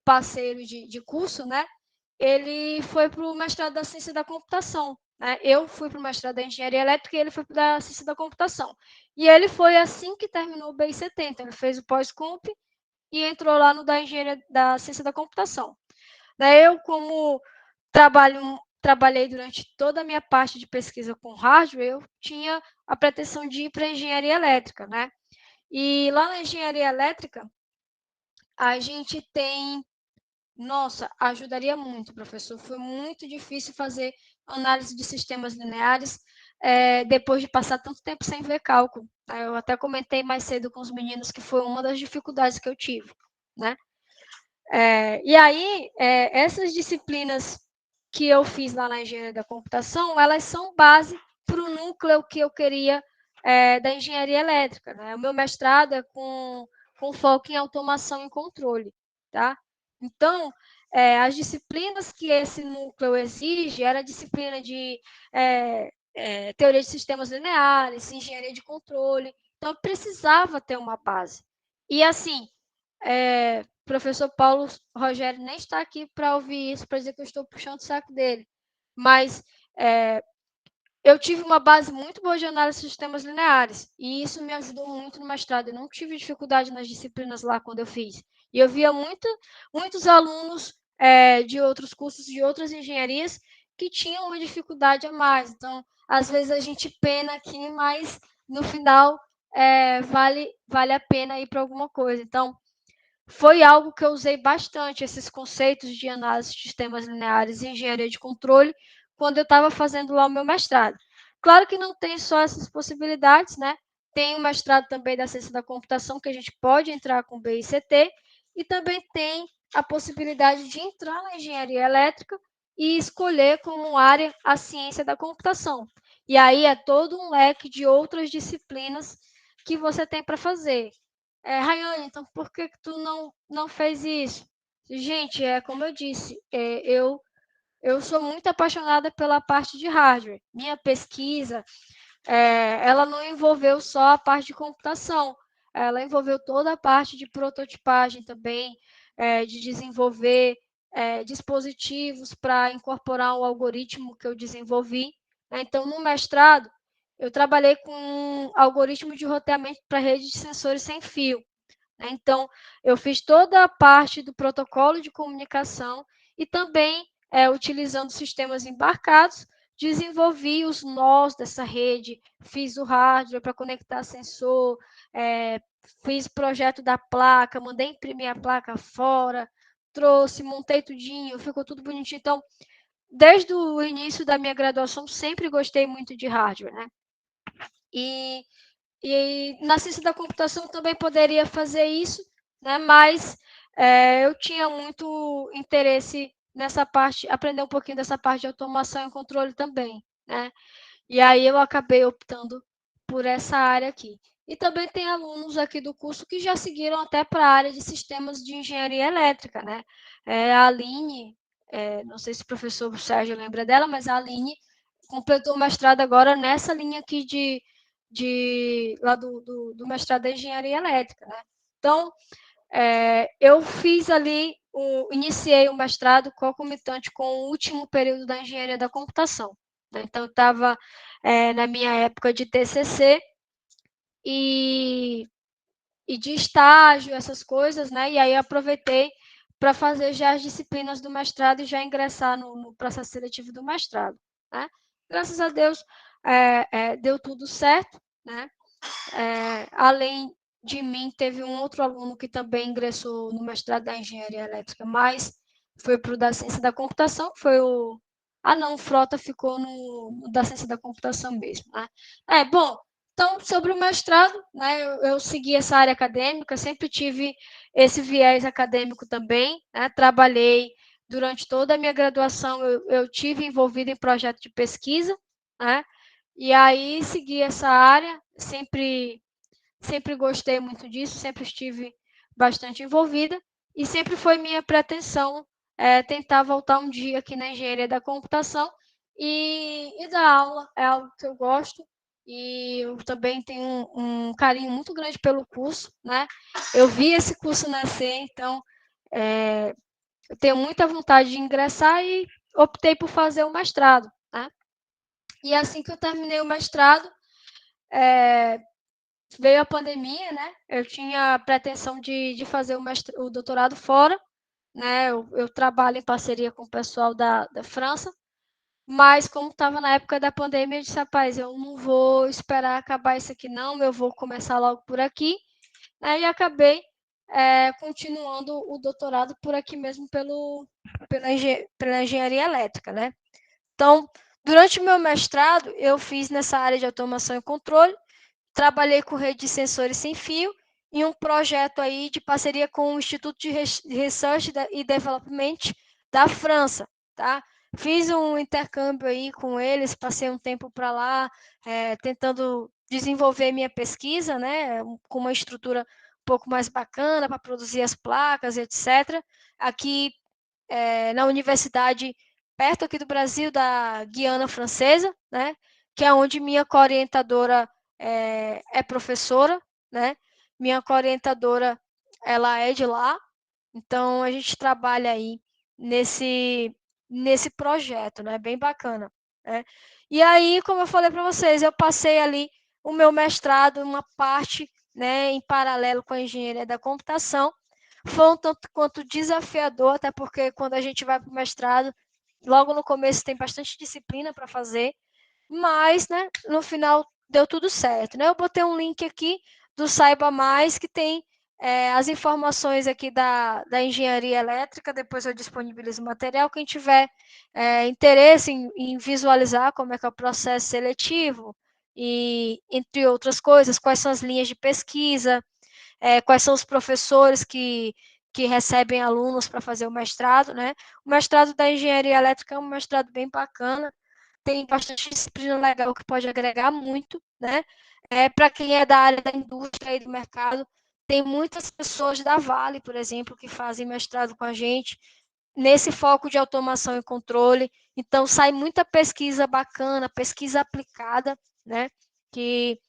B: parceiro de curso, né, ele foi para o mestrado da ciência da computação. Né? Eu fui para o mestrado da engenharia elétrica e ele foi para a ciência da computação. E ele foi assim que terminou o BI-70. Então, ele fez o pós-comp e entrou lá no da engenharia da ciência da computação. Eu, como trabalhei durante toda a minha parte de pesquisa com hardware, eu tinha a pretensão de ir para a engenharia elétrica, né? E lá na engenharia elétrica, a gente tem... Nossa, ajudaria muito, professor. Foi muito difícil fazer análise de sistemas lineares depois de passar tanto tempo sem ver cálculo. Eu até comentei mais cedo com os meninos que foi uma das dificuldades que eu tive, né? E aí, essas disciplinas que eu fiz lá na engenharia da computação, elas são base para o núcleo que eu queria da engenharia elétrica. Né? O meu mestrado é com foco em automação e controle. Tá? Então, as disciplinas que esse núcleo exige era a disciplina de teoria de sistemas lineares, engenharia de controle. Então, eu precisava ter uma base. E, assim, professor Paulo Rogério nem está aqui para ouvir isso, para dizer que eu estou puxando o saco dele. Mas eu tive uma base muito boa de análise de sistemas lineares, e isso me ajudou muito no mestrado. Eu não tive dificuldade nas disciplinas lá quando eu fiz. E eu via muitos alunos de outros cursos, de outras engenharias, que tinham uma dificuldade a mais. Então, às vezes a gente pena aqui, mas no final vale a pena ir para alguma coisa. Então, foi algo que eu usei bastante, esses conceitos de análise de sistemas lineares e engenharia de controle, quando eu estava fazendo lá o meu mestrado. Claro que não tem só essas possibilidades, né? Tem o mestrado também da ciência da computação, que a gente pode entrar com BICT, e também tem a possibilidade de entrar na engenharia elétrica e escolher como área a ciência da computação. E aí é todo um leque de outras disciplinas que você tem para fazer. Rayane, então por que tu não fez isso? Gente, como eu disse, eu sou muito apaixonada pela parte de hardware. Minha pesquisa, ela não envolveu só a parte de computação, ela envolveu toda a parte de prototipagem também, de desenvolver dispositivos para incorporar o algoritmo que eu desenvolvi. Então, no mestrado, eu trabalhei com um algoritmo de roteamento para rede de sensores sem fio. Então, eu fiz toda a parte do protocolo de comunicação e também, utilizando sistemas embarcados, desenvolvi os nós dessa rede, fiz o hardware para conectar sensor, fiz projeto da placa, mandei imprimir a placa fora, trouxe, montei tudinho, ficou tudo bonitinho. Então, desde o início da minha graduação, sempre gostei muito de hardware, né? E na ciência da computação também poderia fazer isso, né? Mas eu tinha muito interesse nessa parte, aprender um pouquinho dessa parte de automação e controle também, né? E aí eu acabei optando por essa área aqui. E também tem alunos aqui do curso que já seguiram até para a área de sistemas de engenharia elétrica, né? A Aline, não sei se o professor Sérgio lembra dela, mas a Aline completou o mestrado agora nessa linha aqui lá do mestrado de engenharia elétrica, né? Então, eu fiz ali, iniciei o mestrado concomitante com o último período da engenharia da computação, né? Então, eu estava na minha época de TCC e de estágio, essas coisas, né? E aí aproveitei para fazer já as disciplinas do mestrado e já ingressar no processo seletivo do mestrado, né? Graças a Deus, deu tudo certo, né? Além de mim, teve um outro aluno que também ingressou no mestrado da engenharia elétrica, mas foi para o da ciência da computação, foi o... Ah, não, o Frota ficou no da ciência da computação mesmo, né? Bom, então, sobre o mestrado, né, eu segui essa área acadêmica, sempre tive esse viés acadêmico também, né? Trabalhei durante toda a minha graduação, eu tive envolvida em projeto de pesquisa, né? E aí segui essa área, sempre gostei muito disso, sempre estive bastante envolvida e sempre foi minha pretensão tentar voltar um dia aqui na engenharia da computação e dar aula. É algo que eu gosto e eu também tenho um carinho muito grande pelo curso, né? Eu vi esse curso nascer, então eu tenho muita vontade de ingressar e optei por fazer o mestrado, né? E assim que eu terminei o mestrado, veio a pandemia, né? Eu tinha a pretensão de fazer o doutorado fora, né? Eu trabalho em parceria com o pessoal da França, mas como estava na época da pandemia, eu disse, rapaz, eu não vou esperar acabar isso aqui não, eu vou começar logo por aqui, né? E acabei continuando o doutorado por aqui mesmo pela engenharia elétrica, né? Então, durante o meu mestrado, eu fiz nessa área de automação e controle, trabalhei com rede de sensores sem fio em um projeto aí de parceria com o Instituto de Research e Development da França, tá? Fiz um intercâmbio aí com eles, passei um tempo para lá, tentando desenvolver minha pesquisa, né, com uma estrutura um pouco mais bacana para produzir as placas, etc. Aqui na universidade perto aqui do Brasil, da Guiana Francesa, né, que é onde minha co-orientadora é professora, né? Minha co-orientadora, ela é de lá, então a gente trabalha aí nesse projeto, né? Bem bacana, né? E aí, como eu falei para vocês, eu passei ali o meu mestrado, uma parte, né, em paralelo com a engenharia da computação. Foi um tanto quanto desafiador, até porque quando a gente vai para o mestrado, logo no começo tem bastante disciplina para fazer, mas, né, no final deu tudo certo, né? Eu botei um link aqui do Saiba Mais, que tem as informações aqui da engenharia elétrica, depois eu disponibilizo o material, quem tiver interesse em visualizar como é que é o processo seletivo, e entre outras coisas, quais são as linhas de pesquisa, quais são os professores que recebem alunos para fazer o mestrado, né? O mestrado da engenharia elétrica é um mestrado bem bacana, tem bastante disciplina legal que pode agregar muito, né? Para quem é da área da indústria e do mercado, tem muitas pessoas da Vale, por exemplo, que fazem mestrado com a gente, nesse foco de automação e controle. Então, sai muita pesquisa bacana, pesquisa aplicada, né? Que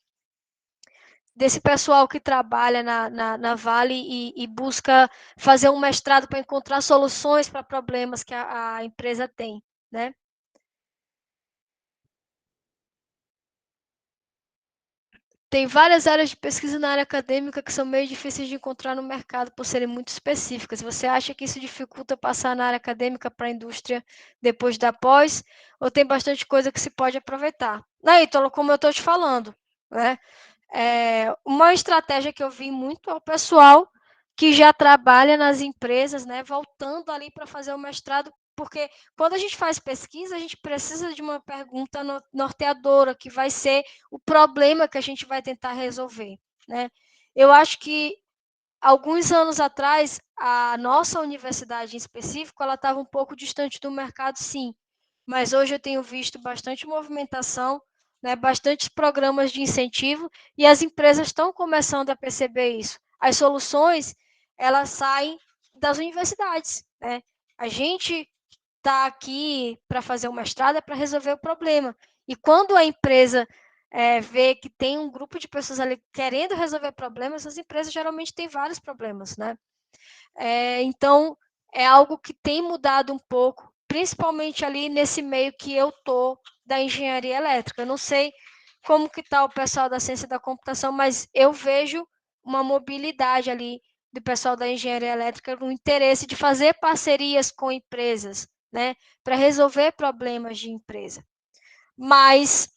B: desse pessoal que trabalha na Vale e busca fazer um mestrado para encontrar soluções para problemas que a empresa tem, né? Tem várias áreas de pesquisa na área acadêmica que são meio difíceis de encontrar no mercado por serem muito específicas. Você acha que isso dificulta passar na área acadêmica para a indústria depois da pós? Ou tem bastante coisa que se pode aproveitar? Aí, Ítalo, como eu estou te falando, né? Uma estratégia que eu vi muito é o pessoal que já trabalha nas empresas, né, voltando ali para fazer o mestrado, porque quando a gente faz pesquisa, a gente precisa de uma pergunta norteadora, que vai ser o problema que a gente vai tentar resolver, né? Eu acho que alguns anos atrás, a nossa universidade em específico, ela estava um pouco distante do mercado, sim, mas hoje eu tenho visto bastante movimentação, né, bastantes programas de incentivo, e as empresas estão começando a perceber isso. As soluções, elas saem das universidades, né? A gente está aqui para fazer o mestrado é para resolver o problema. E quando a empresa vê que tem um grupo de pessoas ali querendo resolver problemas, as empresas geralmente têm vários problemas, né? Então, é algo que tem mudado um pouco, principalmente ali nesse meio que eu tô da engenharia elétrica. Eu não sei como que está o pessoal da ciência da computação, mas eu vejo uma mobilidade ali do pessoal da engenharia elétrica, um interesse de fazer parcerias com empresas, né, para resolver problemas de empresa. Mas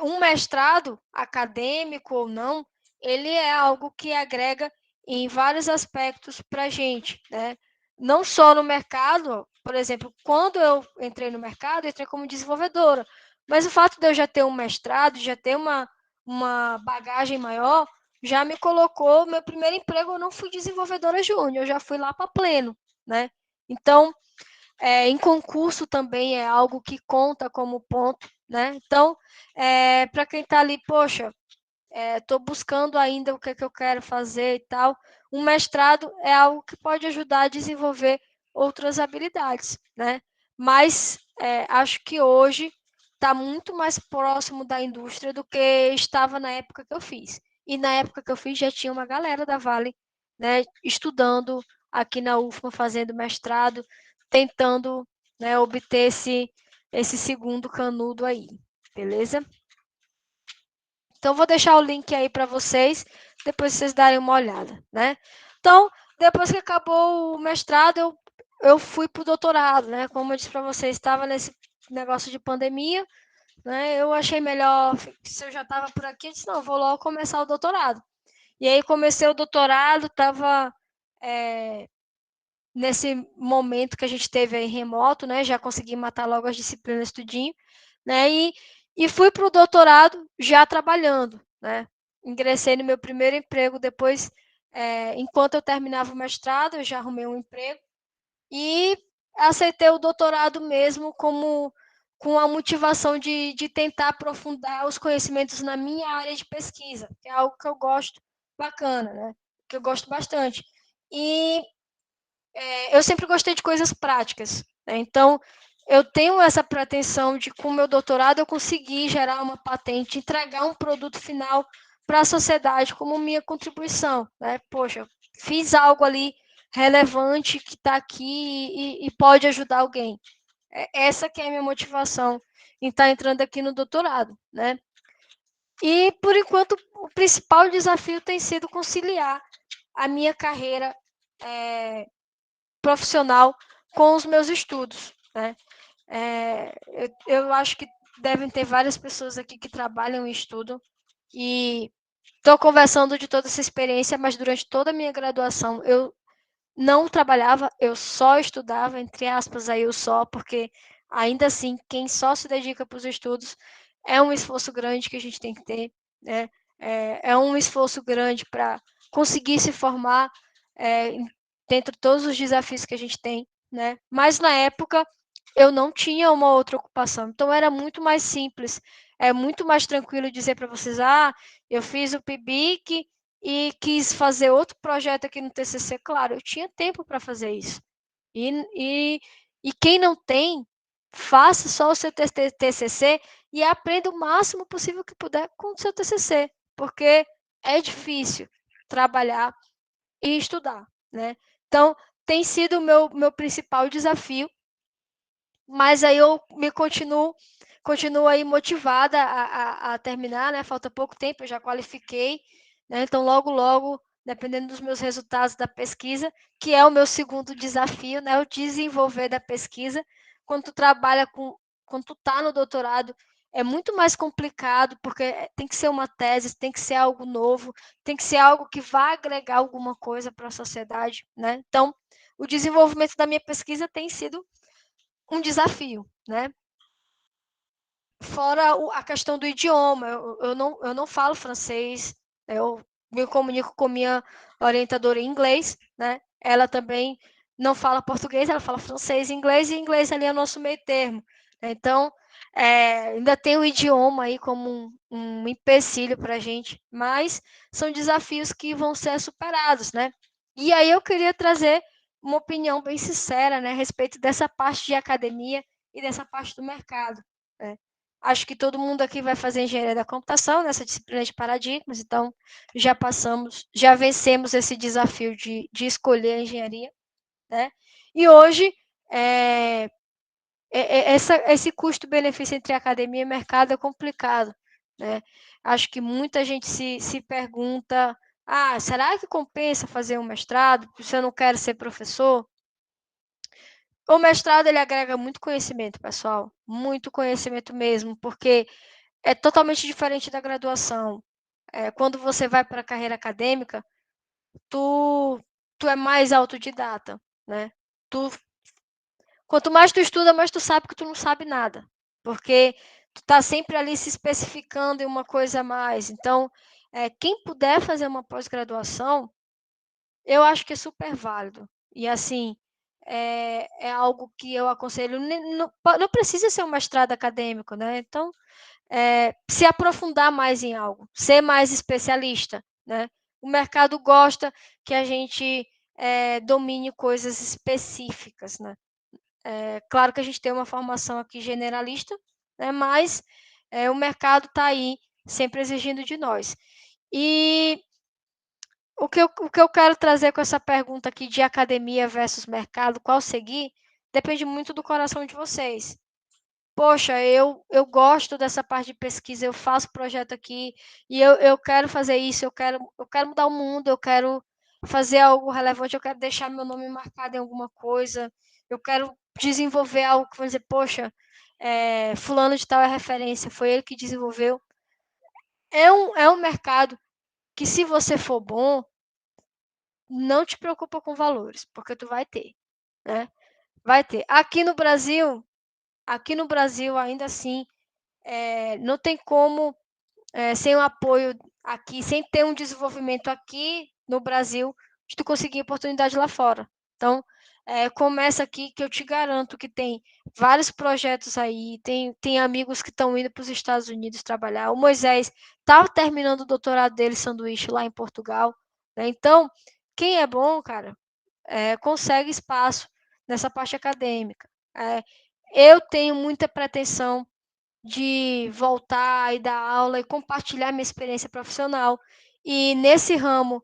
B: um mestrado, acadêmico ou não, ele é algo que agrega em vários aspectos para a gente, né? Não só no mercado, por exemplo, quando eu entrei no mercado, eu entrei como desenvolvedora, mas o fato de eu já ter um mestrado, já ter uma bagagem maior, já me colocou, meu primeiro emprego eu não fui desenvolvedora júnior, eu já fui lá para pleno, né? Então, em concurso também é algo que conta como ponto, né? Então, para quem está ali, poxa, estou buscando ainda o que, que eu quero fazer e tal, um mestrado é algo que pode ajudar a desenvolver outras habilidades, né? Mas acho que hoje está muito mais próximo da indústria do que estava na época que eu fiz. E na época que eu fiz já tinha uma galera da Vale, né, estudando aqui na UFMA, fazendo mestrado, tentando, né, obter esse segundo canudo aí, beleza? Então, vou deixar o link aí para vocês, depois vocês darem uma olhada, né? Então, depois que acabou o mestrado, eu fui para o doutorado, né? Como eu disse para vocês, estava nesse negócio de pandemia, né? Eu achei melhor, se eu já estava por aqui, eu disse, não, vou logo começar o doutorado. E aí, comecei o doutorado, estava nesse momento que a gente teve aí remoto, né? Já consegui matar logo as disciplinas tudinho, né? E fui para o doutorado já trabalhando, né? Ingressei no meu primeiro emprego depois, enquanto eu terminava o mestrado, eu já arrumei um emprego e aceitei o doutorado mesmo como com a motivação de tentar aprofundar os conhecimentos na minha área de pesquisa, que é algo que eu gosto bacana, né? Que eu gosto bastante. E eu sempre gostei de coisas práticas, né? Então, eu tenho essa pretensão de, com o meu doutorado, eu conseguir gerar uma patente, entregar um produto final para a sociedade como minha contribuição, né? Poxa, fiz algo ali relevante que está aqui e pode ajudar alguém. Essa que é a minha motivação em estar entrando aqui no doutorado, né? E, por enquanto, o principal desafio tem sido conciliar a minha carreira profissional com os meus estudos, né? Eu acho que devem ter várias pessoas aqui que trabalham e estudam e estou conversando de toda essa experiência, mas durante toda a minha graduação eu não trabalhava, eu só estudava, entre aspas, aí eu só, porque ainda assim, quem só se dedica para os estudos é um esforço grande que a gente tem que ter, né? É um esforço grande para conseguir se formar dentro de todos os desafios que a gente tem, né? Mas na época eu não tinha uma outra ocupação, então era muito mais simples, é muito mais tranquilo dizer para vocês, eu fiz o PIBIC e quis fazer outro projeto aqui no TCC, claro, eu tinha tempo para fazer isso. E quem não tem, faça só o seu TCC e aprenda o máximo possível que puder com o seu TCC, porque é difícil trabalhar e estudar, né? Então, tem sido o meu principal desafio, mas aí eu me continuo aí motivada a terminar, né? Falta pouco tempo, eu já qualifiquei, né? Então, logo, dependendo dos meus resultados da pesquisa, que é o meu segundo desafio, né? O desenvolver da pesquisa. Quando tu tá no doutorado, é muito mais complicado, porque tem que ser uma tese, tem que ser algo novo, tem que ser algo que vá agregar alguma coisa para a sociedade, né? Então, o desenvolvimento da minha pesquisa tem sido um desafio, né? Fora a questão do idioma, eu não falo francês, eu me comunico com minha orientadora em inglês, né? Ela também não fala português, ela fala francês e inglês ali é o nosso meio termo. Então, ainda tem o idioma aí como um empecilho para a gente, mas são desafios que vão ser superados, né? E aí eu queria trazer uma opinião bem sincera, né, a respeito dessa parte de academia e dessa parte do mercado, né? Acho que todo mundo aqui vai fazer engenharia da computação nessa disciplina de paradigmas, então já vencemos esse desafio de escolher a engenharia, né? E hoje, esse custo-benefício entre academia e mercado é complicado, né? Acho que muita gente se pergunta: será que compensa fazer um mestrado se eu não quero ser professor? O mestrado ele agrega muito conhecimento, pessoal, muito conhecimento mesmo, porque é totalmente diferente da graduação. Quando você vai para a carreira acadêmica, tu é mais autodidata, né? Tu, quanto mais tu estuda, mais tu sabe que tu não sabe nada, porque tu tá sempre ali se especificando em uma coisa a mais. Então, quem puder fazer uma pós-graduação, eu acho que é super válido. E assim, é algo que eu aconselho. Não precisa ser um mestrado acadêmico, né? Então, se aprofundar mais em algo, ser mais especialista, né? O mercado gosta que a gente domine coisas específicas, né? Claro que a gente tem uma formação aqui generalista, né? Mas o mercado está aí sempre exigindo de nós. E o que eu quero trazer com essa pergunta aqui de academia versus mercado, qual seguir, depende muito do coração de vocês. Poxa, eu gosto dessa parte de pesquisa, eu faço projeto aqui e eu quero fazer isso, eu quero mudar o mundo, eu quero fazer algo relevante, eu quero deixar meu nome marcado em alguma coisa, eu quero desenvolver algo que vai dizer, poxa, fulano de tal é referência, foi ele que desenvolveu. É um mercado que, se você for bom, não te preocupa com valores, porque tu vai ter, né? Vai ter. Aqui no Brasil, ainda assim, não tem como, sem o apoio aqui, sem ter um desenvolvimento aqui no Brasil, de tu conseguir oportunidade lá fora. Então, começa aqui que eu te garanto que tem vários projetos aí, tem amigos que estão indo para os Estados Unidos trabalhar. O Moisés está terminando o doutorado dele, sanduíche, lá em Portugal, né? Então, quem é bom, cara, consegue espaço nessa parte acadêmica. Eu tenho muita pretensão de voltar e dar aula e compartilhar minha experiência profissional. E nesse ramo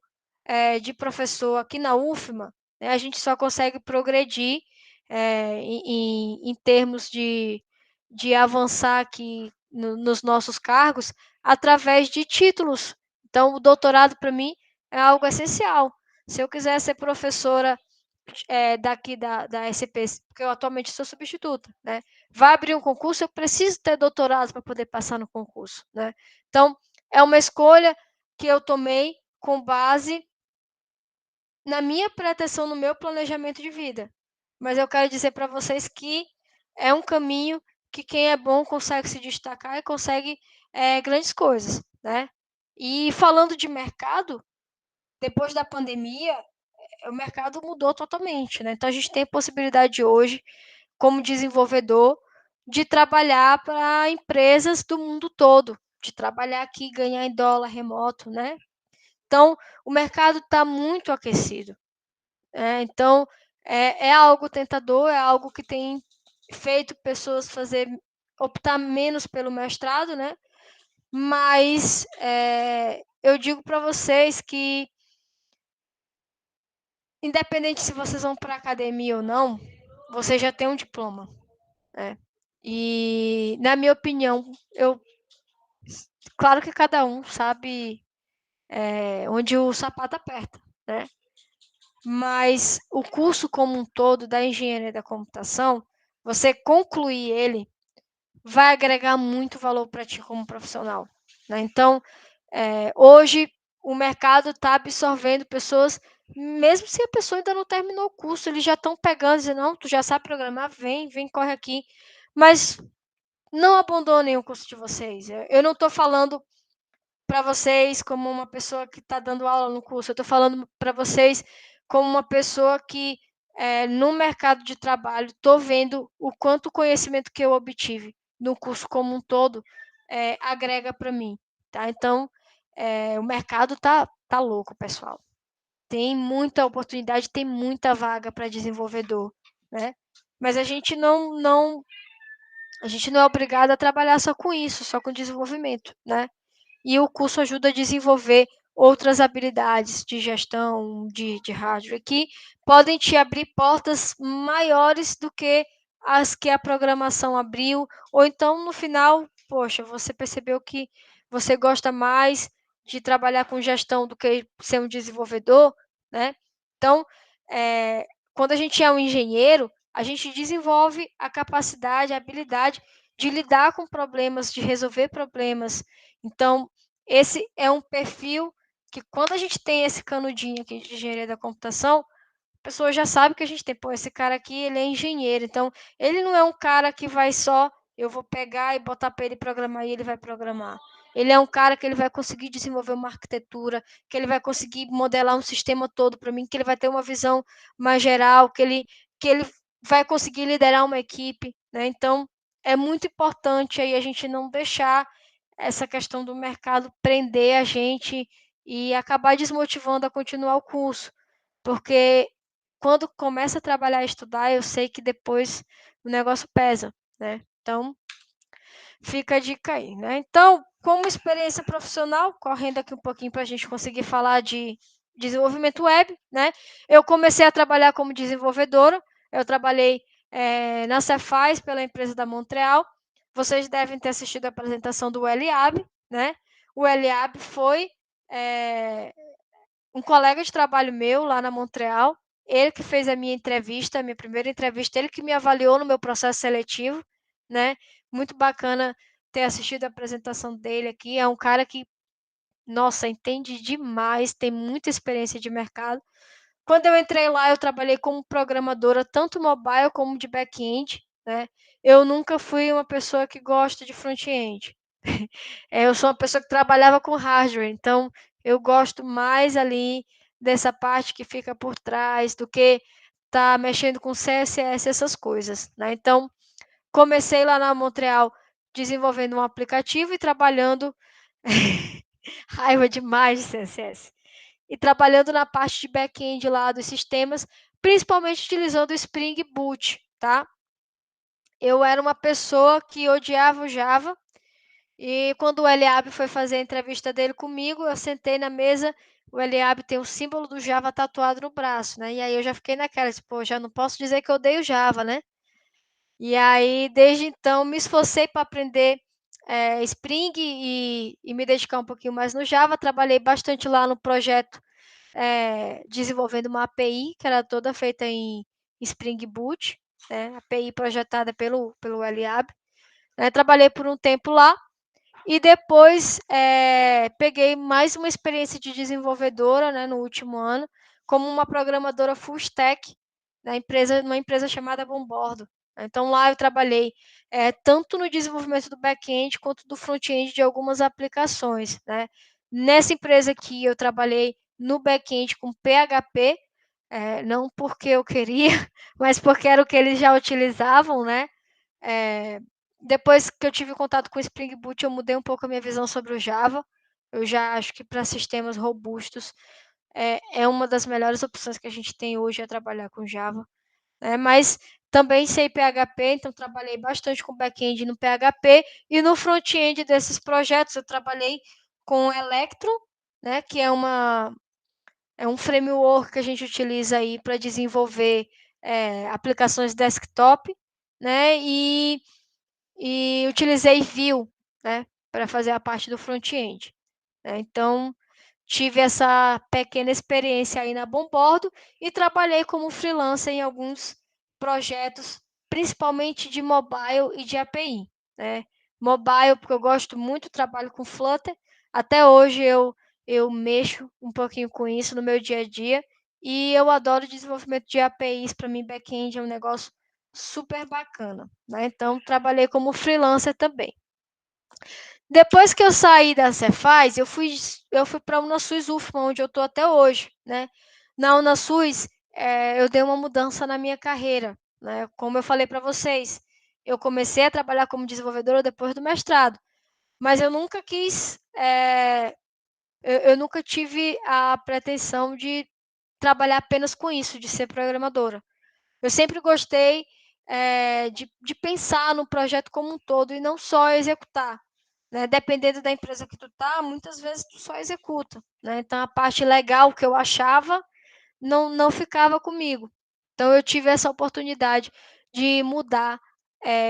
B: de professor aqui na UFMA, né, a gente só consegue progredir em termos de avançar aqui nos nossos cargos através de títulos. Então, o doutorado, para mim, é algo essencial. Se eu quiser ser professora daqui da SCP, porque eu atualmente sou substituta, né? Vai abrir um concurso, eu preciso ter doutorado para poder passar no concurso, né? Então, é uma escolha que eu tomei com base na minha pretensão, no meu planejamento de vida. Mas eu quero dizer para vocês que é um caminho que quem é bom consegue se destacar e consegue grandes coisas, né? E falando de mercado, depois da pandemia, o mercado mudou totalmente, né? Então a gente tem a possibilidade hoje, como desenvolvedor, de trabalhar para empresas do mundo todo, de trabalhar aqui, ganhar em dólar remoto, né? Então o mercado está muito aquecido. Então é algo tentador, é algo que tem feito pessoas optar menos pelo mestrado, né? Mas eu digo para vocês que, independente se vocês vão para a academia ou não, você já tem um diploma, né? E, na minha opinião, claro que cada um sabe onde o sapato aperta, né? Mas o curso como um todo da engenharia da computação, você concluir ele, vai agregar muito valor para ti como profissional, né? Então, hoje o mercado está absorvendo pessoas, mesmo se a pessoa ainda não terminou o curso, eles já estão pegando, dizendo, não, tu já sabe programar, vem, corre aqui. Mas não abandonem o curso de vocês. Eu não estou falando para vocês como uma pessoa que está dando aula no curso, eu estou falando para vocês como uma pessoa que, no mercado de trabalho, estou vendo o quanto o conhecimento que eu obtive no curso como um todo agrega para mim. Tá? Então, o mercado tá louco, pessoal. Tem muita oportunidade, tem muita vaga para desenvolvedor, né? Mas a gente A gente não é obrigado a trabalhar só com isso, só com desenvolvimento, né? E o curso ajuda a desenvolver outras habilidades de gestão de hardware que podem te abrir portas maiores do que as que a programação abriu, ou então no final, poxa, você percebeu que você gosta mais de trabalhar com gestão do que ser um desenvolvedor, né? Então, quando a gente é um engenheiro, a gente desenvolve a capacidade, a habilidade de lidar com problemas, de resolver problemas. Então, esse é um perfil que, quando a gente tem esse canudinho aqui de engenharia da computação, a pessoa já sabe que a gente tem, pô, esse cara aqui, ele é engenheiro, então ele não é um cara que vai só, eu vou pegar e botar para ele programar e ele vai programar. Ele é um cara que ele vai conseguir desenvolver uma arquitetura, que ele vai conseguir modelar um sistema todo para mim, que ele vai ter uma visão mais geral, que ele vai conseguir liderar uma equipe, né? Então, é muito importante aí a gente não deixar essa questão do mercado prender a gente e acabar desmotivando a continuar o curso, porque quando começa a trabalhar e estudar, eu sei que depois o negócio pesa, né? Então, fica a dica aí, né? Então, como experiência profissional, correndo aqui um pouquinho para a gente conseguir falar de desenvolvimento web, né? Eu comecei a trabalhar como desenvolvedora, eu trabalhei na Cefaz, pela empresa da Montreal. Vocês devem ter assistido a apresentação do Eliab, né? O Eliab foi um colega de trabalho meu lá na Montreal, ele que fez a minha entrevista, a minha primeira entrevista, ele que me avaliou no meu processo seletivo, né? Muito bacana ter assistido a apresentação dele aqui. É um cara que, nossa, entende demais, tem muita experiência de mercado. Quando eu entrei lá, eu trabalhei como programadora, tanto mobile como de back-end, né? Eu nunca fui uma pessoa que gosta de front-end. Eu sou uma pessoa que trabalhava com hardware, então eu gosto mais ali dessa parte que fica por trás do que tá mexendo com CSS, essas coisas, né? Então, comecei lá na Montreal desenvolvendo um aplicativo e trabalhando raiva demais de CSS. E trabalhando na parte de back-end lá dos sistemas, principalmente utilizando o Spring Boot, tá? Eu era uma pessoa que odiava o Java, e quando o Eliab foi fazer a entrevista dele comigo, eu sentei na mesa, o Eliab tem o símbolo do Java tatuado no braço, né? E aí eu já fiquei naquela, tipo, pô, já não posso dizer que eu odeio Java, né? E aí, desde então, me esforcei para aprender Spring e me dedicar um pouquinho mais no Java. Trabalhei bastante lá no projeto desenvolvendo uma API que era toda feita em Spring Boot, né? API projetada pelo Eliab. Trabalhei por um tempo lá e depois peguei mais uma experiência de desenvolvedora, né, no último ano, como uma programadora full stack numa empresa chamada Bombordo. Então lá eu trabalhei tanto no desenvolvimento do back-end quanto do front-end de algumas aplicações, né? Nessa empresa aqui eu trabalhei no back-end com PHP, não porque eu queria, mas porque era o que eles já utilizavam, né? Depois que eu tive contato com o Spring Boot, eu mudei um pouco a minha visão sobre o Java. Eu já acho que para sistemas robustos é uma das melhores opções que a gente tem hoje a trabalhar com Java. Mas também sei PHP, então trabalhei bastante com back-end no PHP e no front-end desses projetos eu trabalhei com Electron, né, que é um framework que a gente utiliza aí para desenvolver aplicações desktop, né, e utilizei Vue, né, para fazer a parte do front-end. Então, tive essa pequena experiência aí na Bombordo e trabalhei como freelancer em alguns projetos, principalmente de mobile e de API, né? Mobile, porque eu gosto muito, trabalho com Flutter. Até hoje eu mexo um pouquinho com isso no meu dia a dia e eu adoro desenvolvimento de APIs. Para mim, back-end é um negócio super bacana, né? Então, trabalhei como freelancer também. Depois que eu saí da Cefaz, eu fui para a Unasus UFMA, onde eu estou até hoje, né? Na Unasus, eu dei uma mudança na minha carreira, né? Como eu falei para vocês, eu comecei a trabalhar como desenvolvedora depois do mestrado, mas eu nunca quis, eu nunca tive a pretensão de trabalhar apenas com isso, de ser programadora. Eu sempre gostei de pensar no projeto como um todo e não só executar. Né? Dependendo da empresa que tu tá, muitas vezes tu só executa. Né? Então, a parte legal que eu achava não ficava comigo. Então, eu tive essa oportunidade de mudar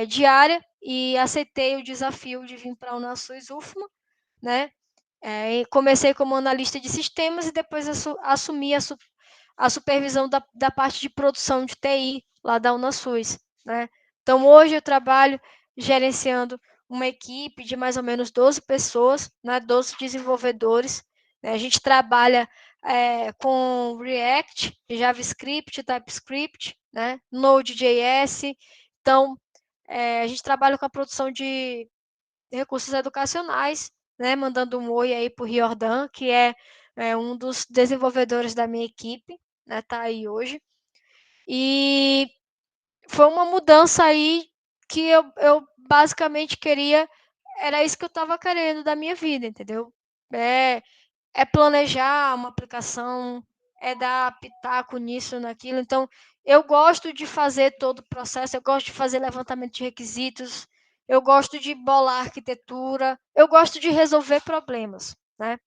B: de área e aceitei o desafio de vir para a Unasus UFMA, né? Comecei como analista de sistemas e depois assumi a supervisão da parte de produção de TI lá da Unasus, né? Então, hoje eu trabalho gerenciando uma equipe de mais ou menos 12 pessoas, né? 12 desenvolvedores. Né? A gente trabalha com React, JavaScript, TypeScript, né? Node.js. Então, a gente trabalha com a produção de recursos educacionais, né? Mandando um oi aí para o Riordan, que é um dos desenvolvedores da minha equipe, né? Tá aí hoje. E foi uma mudança aí que eu basicamente queria, era isso que eu estava querendo da minha vida, entendeu? É planejar uma aplicação, é dar pitaco nisso, naquilo. Então, eu gosto de fazer todo o processo, eu gosto de fazer levantamento de requisitos, eu gosto de bolar arquitetura, eu gosto de resolver problemas, né?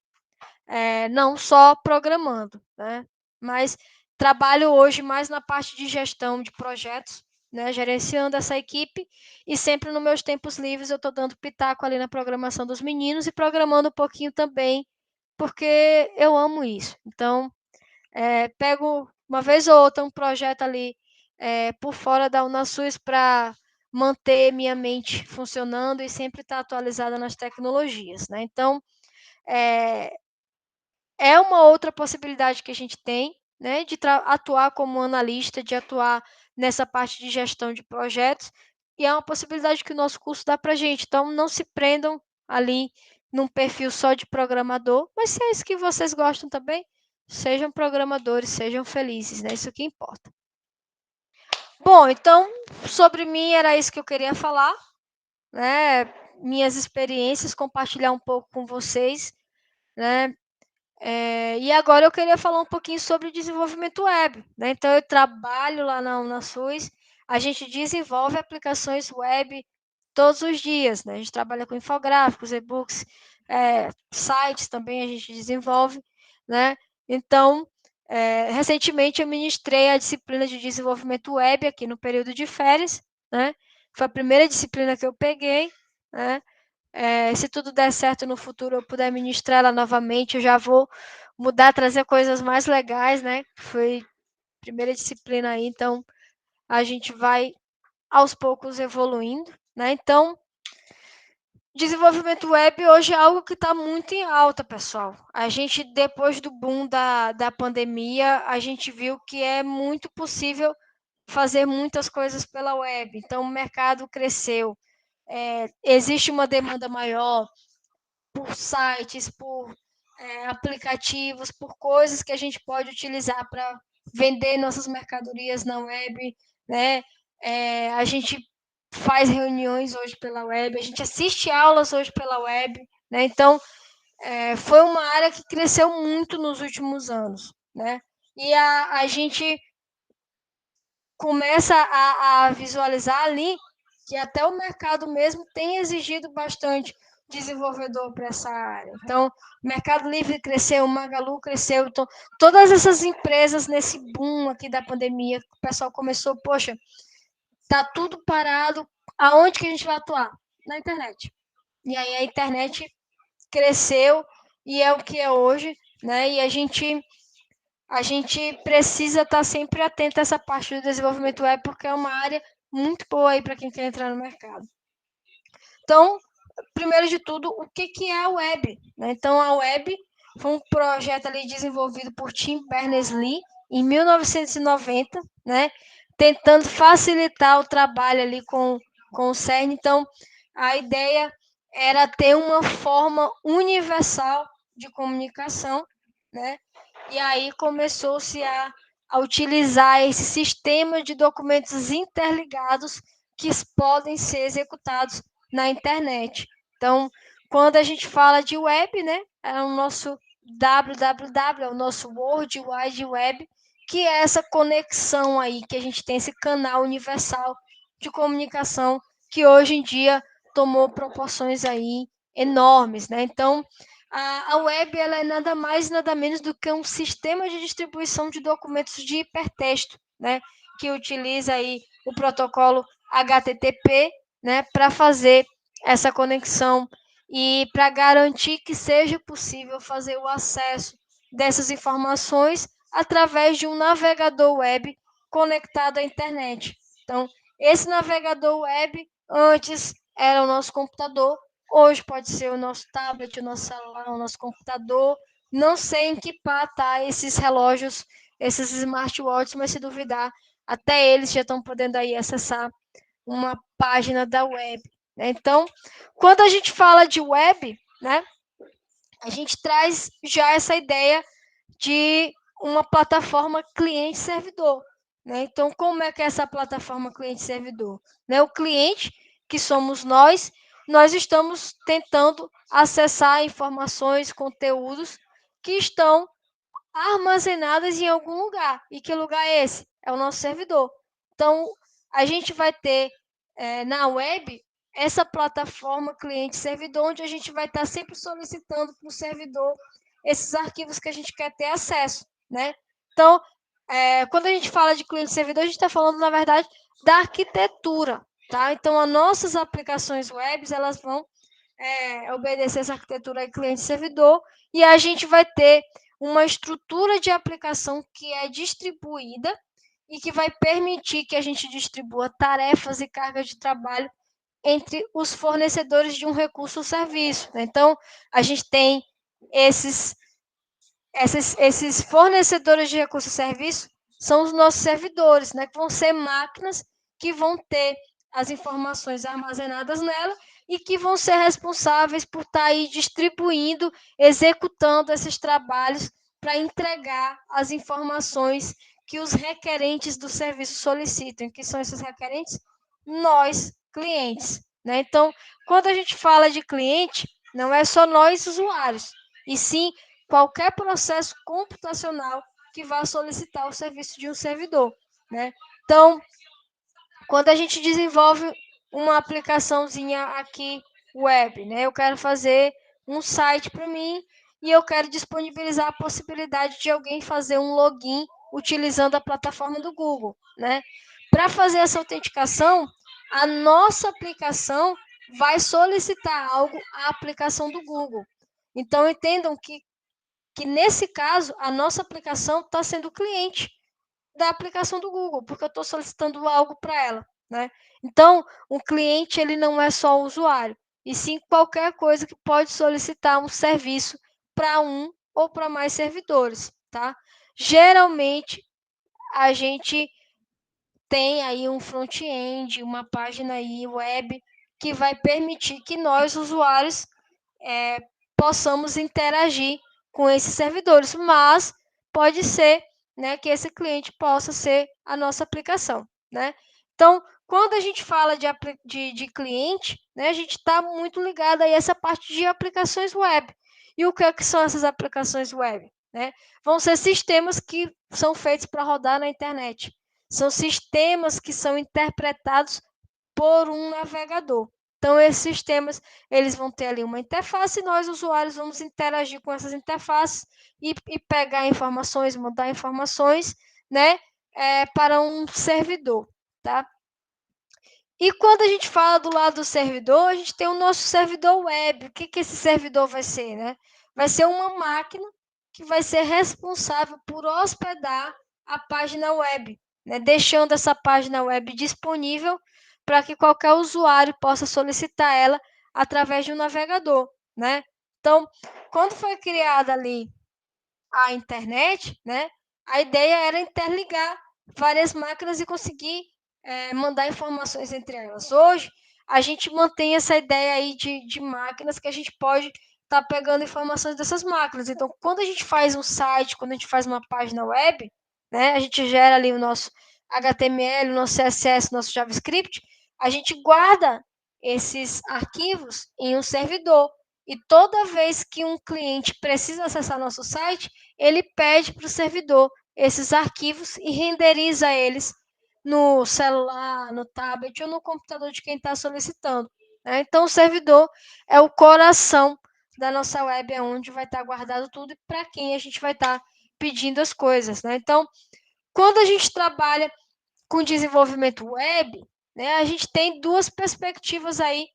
B: Não só programando, né? Mas trabalho hoje mais na parte de gestão de projetos, né? Gerenciando essa equipe e sempre nos meus tempos livres eu estou dando pitaco ali na programação dos meninos e programando um pouquinho também, porque eu amo isso. Então, pego uma vez ou outra um projeto ali por fora da Unasus para manter minha mente funcionando e sempre estar atualizada nas tecnologias, né? Então, é uma outra possibilidade que a gente tem, né, de atuar como analista, de atuar nessa parte de gestão de projetos, e é uma possibilidade que o nosso curso dá para a gente. Então, não se prendam ali num perfil só de programador, mas se é isso que vocês gostam também, sejam programadores, sejam felizes, né? Isso que importa. Bom, então, sobre mim era isso que eu queria falar, né? Minhas experiências, compartilhar um pouco com vocês, né? E agora eu queria falar um pouquinho sobre desenvolvimento web, né? Então, eu trabalho lá na Unasus, a gente desenvolve aplicações web todos os dias, né? A gente trabalha com infográficos, e-books, sites também a gente desenvolve, né? Então, recentemente eu ministrei a disciplina de desenvolvimento web aqui no período de férias, né? Foi a primeira disciplina que eu peguei, né? Se tudo der certo no futuro, eu puder ministrar ela novamente, eu já vou mudar, trazer coisas mais legais, né? Foi a primeira disciplina aí, então a gente vai aos poucos evoluindo, né? Então, desenvolvimento web hoje é algo que está muito em alta, pessoal. A gente, depois do boom da pandemia, a gente viu que é muito possível fazer muitas coisas pela web. Então, o mercado cresceu. Existe uma demanda maior por sites, por aplicativos, por coisas que a gente pode utilizar para vender nossas mercadorias na web, né? A gente faz reuniões hoje pela web, a gente assiste aulas hoje pela web, né? Então, foi uma área que cresceu muito nos últimos anos, né? E a gente começa a visualizar ali que até o mercado mesmo tem exigido bastante desenvolvedor para essa área. Então, o Mercado Livre cresceu, o Magalu cresceu, então, todas essas empresas nesse boom aqui da pandemia, o pessoal começou, poxa, tá tudo parado, aonde que a gente vai atuar? Na internet. E aí a internet cresceu e é o que é hoje, né? E a gente precisa estar sempre atento a essa parte do desenvolvimento web, porque é uma área muito boa aí para quem quer entrar no mercado. Então, primeiro de tudo, o que é a web? Então, a web foi um projeto ali desenvolvido por Tim Berners-Lee em 1990, né? Tentando facilitar o trabalho ali com o CERN. Então, a ideia era ter uma forma universal de comunicação, né? E aí começou-se a utilizar esse sistema de documentos interligados que podem ser executados na internet. Então, quando a gente fala de web, né, é o nosso www, é o nosso World Wide Web, que é essa conexão aí, que a gente tem esse canal universal de comunicação que hoje em dia tomou proporções aí enormes, né? Então, a web ela é nada mais nada menos do que um sistema de distribuição de documentos de hipertexto, né? Que utiliza aí o protocolo HTTP, né? Para fazer essa conexão e para garantir que seja possível fazer o acesso dessas informações através de um navegador web conectado à internet. Então, esse navegador web antes era o nosso computador, hoje pode ser o nosso tablet, o nosso celular, o nosso computador. Não sei em que pá tá esses relógios, esses smartwatches, mas se duvidar, até eles já estão podendo aí acessar uma página da web, né? Então, quando a gente fala de web, né, a gente traz já essa ideia de uma plataforma cliente-servidor, né? Então, como é que é essa plataforma cliente-servidor? Né? O cliente, que somos nós estamos tentando acessar informações, conteúdos que estão armazenadas em algum lugar. E que lugar é esse? É o nosso servidor. Então, a gente vai ter na web essa plataforma cliente-servidor, onde a gente vai estar sempre solicitando para o servidor esses arquivos que a gente quer ter acesso, né? Então, quando a gente fala de cliente-servidor, a gente está falando, na verdade, da arquitetura, tá? Então, as nossas aplicações web, elas vão obedecer essa arquitetura cliente-servidor e a gente vai ter uma estrutura de aplicação que é distribuída e que vai permitir que a gente distribua tarefas e cargas de trabalho entre os fornecedores de um recurso ou serviço, né? Então, a gente tem esses fornecedores de recursos e serviços, são os nossos servidores, né? Que vão ser máquinas que vão ter as informações armazenadas nela e que vão ser responsáveis por estar aí distribuindo, executando esses trabalhos para entregar as informações que os requerentes do serviço solicitam. Que são esses requerentes? Nós, clientes, né? Então, quando a gente fala de cliente, não é só nós, usuários, e sim qualquer processo computacional que vá solicitar o serviço de um servidor, né? Então, quando a gente desenvolve uma aplicaçãozinha aqui web, né? Eu quero fazer um site para mim e eu quero disponibilizar a possibilidade de alguém fazer um login utilizando a plataforma do Google, né? Para fazer essa autenticação, a nossa aplicação vai solicitar algo à aplicação do Google. Então, entendam que nesse caso, a nossa aplicação está sendo o cliente da aplicação do Google, porque eu estou solicitando algo para ela, né? Então, o cliente ele não é só o usuário, e sim qualquer coisa que pode solicitar um serviço para um ou para mais servidores, tá? Geralmente, a gente tem aí um front-end, uma página aí web que vai permitir que nós, usuários, possamos interagir com esses servidores, mas pode ser, né, que esse cliente possa ser a nossa aplicação, né? Então, quando a gente fala de cliente, né, a gente está muito ligado a essa parte de aplicações web. E o que, é que são essas aplicações web? Né? Vão ser sistemas que são feitos para rodar na internet. São sistemas que são interpretados por um navegador. Então, esses sistemas eles vão ter ali uma interface e nós, usuários, vamos interagir com essas interfaces e pegar informações, mandar informações, né, para um servidor, tá? E quando a gente fala do lado do servidor, a gente tem o nosso servidor web. O que esse servidor vai ser, né? Vai ser uma máquina que vai ser responsável por hospedar a página web, né? Deixando essa página web disponível para que qualquer usuário possa solicitar ela através de um navegador, né? Então, quando foi criada ali a internet, né? A ideia era interligar várias máquinas e conseguir mandar informações entre elas. Hoje, a gente mantém essa ideia aí de máquinas que a gente pode estar pegando informações dessas máquinas. Então, quando a gente faz um site, quando a gente faz uma página web, né, a gente gera ali o nosso HTML, o nosso CSS, o nosso JavaScript, a gente guarda esses arquivos em um servidor. E toda vez que um cliente precisa acessar nosso site, ele pede para o servidor esses arquivos e renderiza eles no celular, no tablet ou no computador de quem está solicitando, né? Então, o servidor é o coração da nossa web, é onde vai estar guardado tudo e para quem a gente vai estar pedindo as coisas, né? Então, quando a gente trabalha com desenvolvimento web, né, a gente tem duas perspectivas aí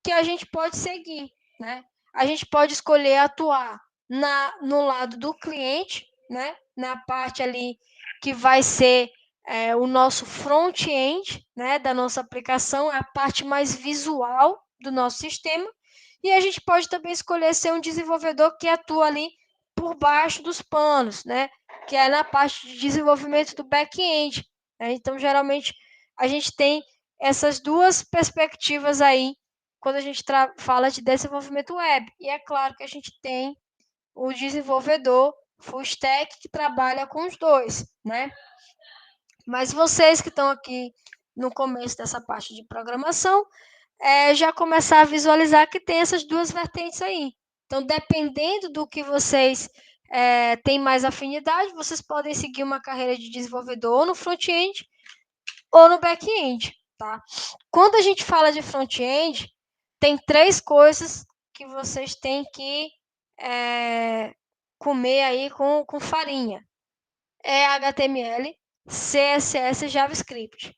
B: que a gente pode seguir, né? A gente pode escolher atuar no lado do cliente, né, na parte ali que vai ser o nosso front-end, né, da nossa aplicação, a parte mais visual do nosso sistema, e a gente pode também escolher ser um desenvolvedor que atua ali por baixo dos panos, né, que é na parte de desenvolvimento do back-end, né? Então, geralmente, a gente tem essas duas perspectivas aí quando a gente fala de desenvolvimento web. E é claro que a gente tem o desenvolvedor full stack que trabalha com os dois, né? Mas vocês que estão aqui no começo dessa parte de programação, já começar a visualizar que tem essas duas vertentes aí. Então, dependendo do que vocês têm mais afinidade, vocês podem seguir uma carreira de desenvolvedor ou no front-end ou no back-end, tá? Quando a gente fala de front-end, tem três coisas que vocês têm que comer aí com farinha. É HTML, CSS e JavaScript.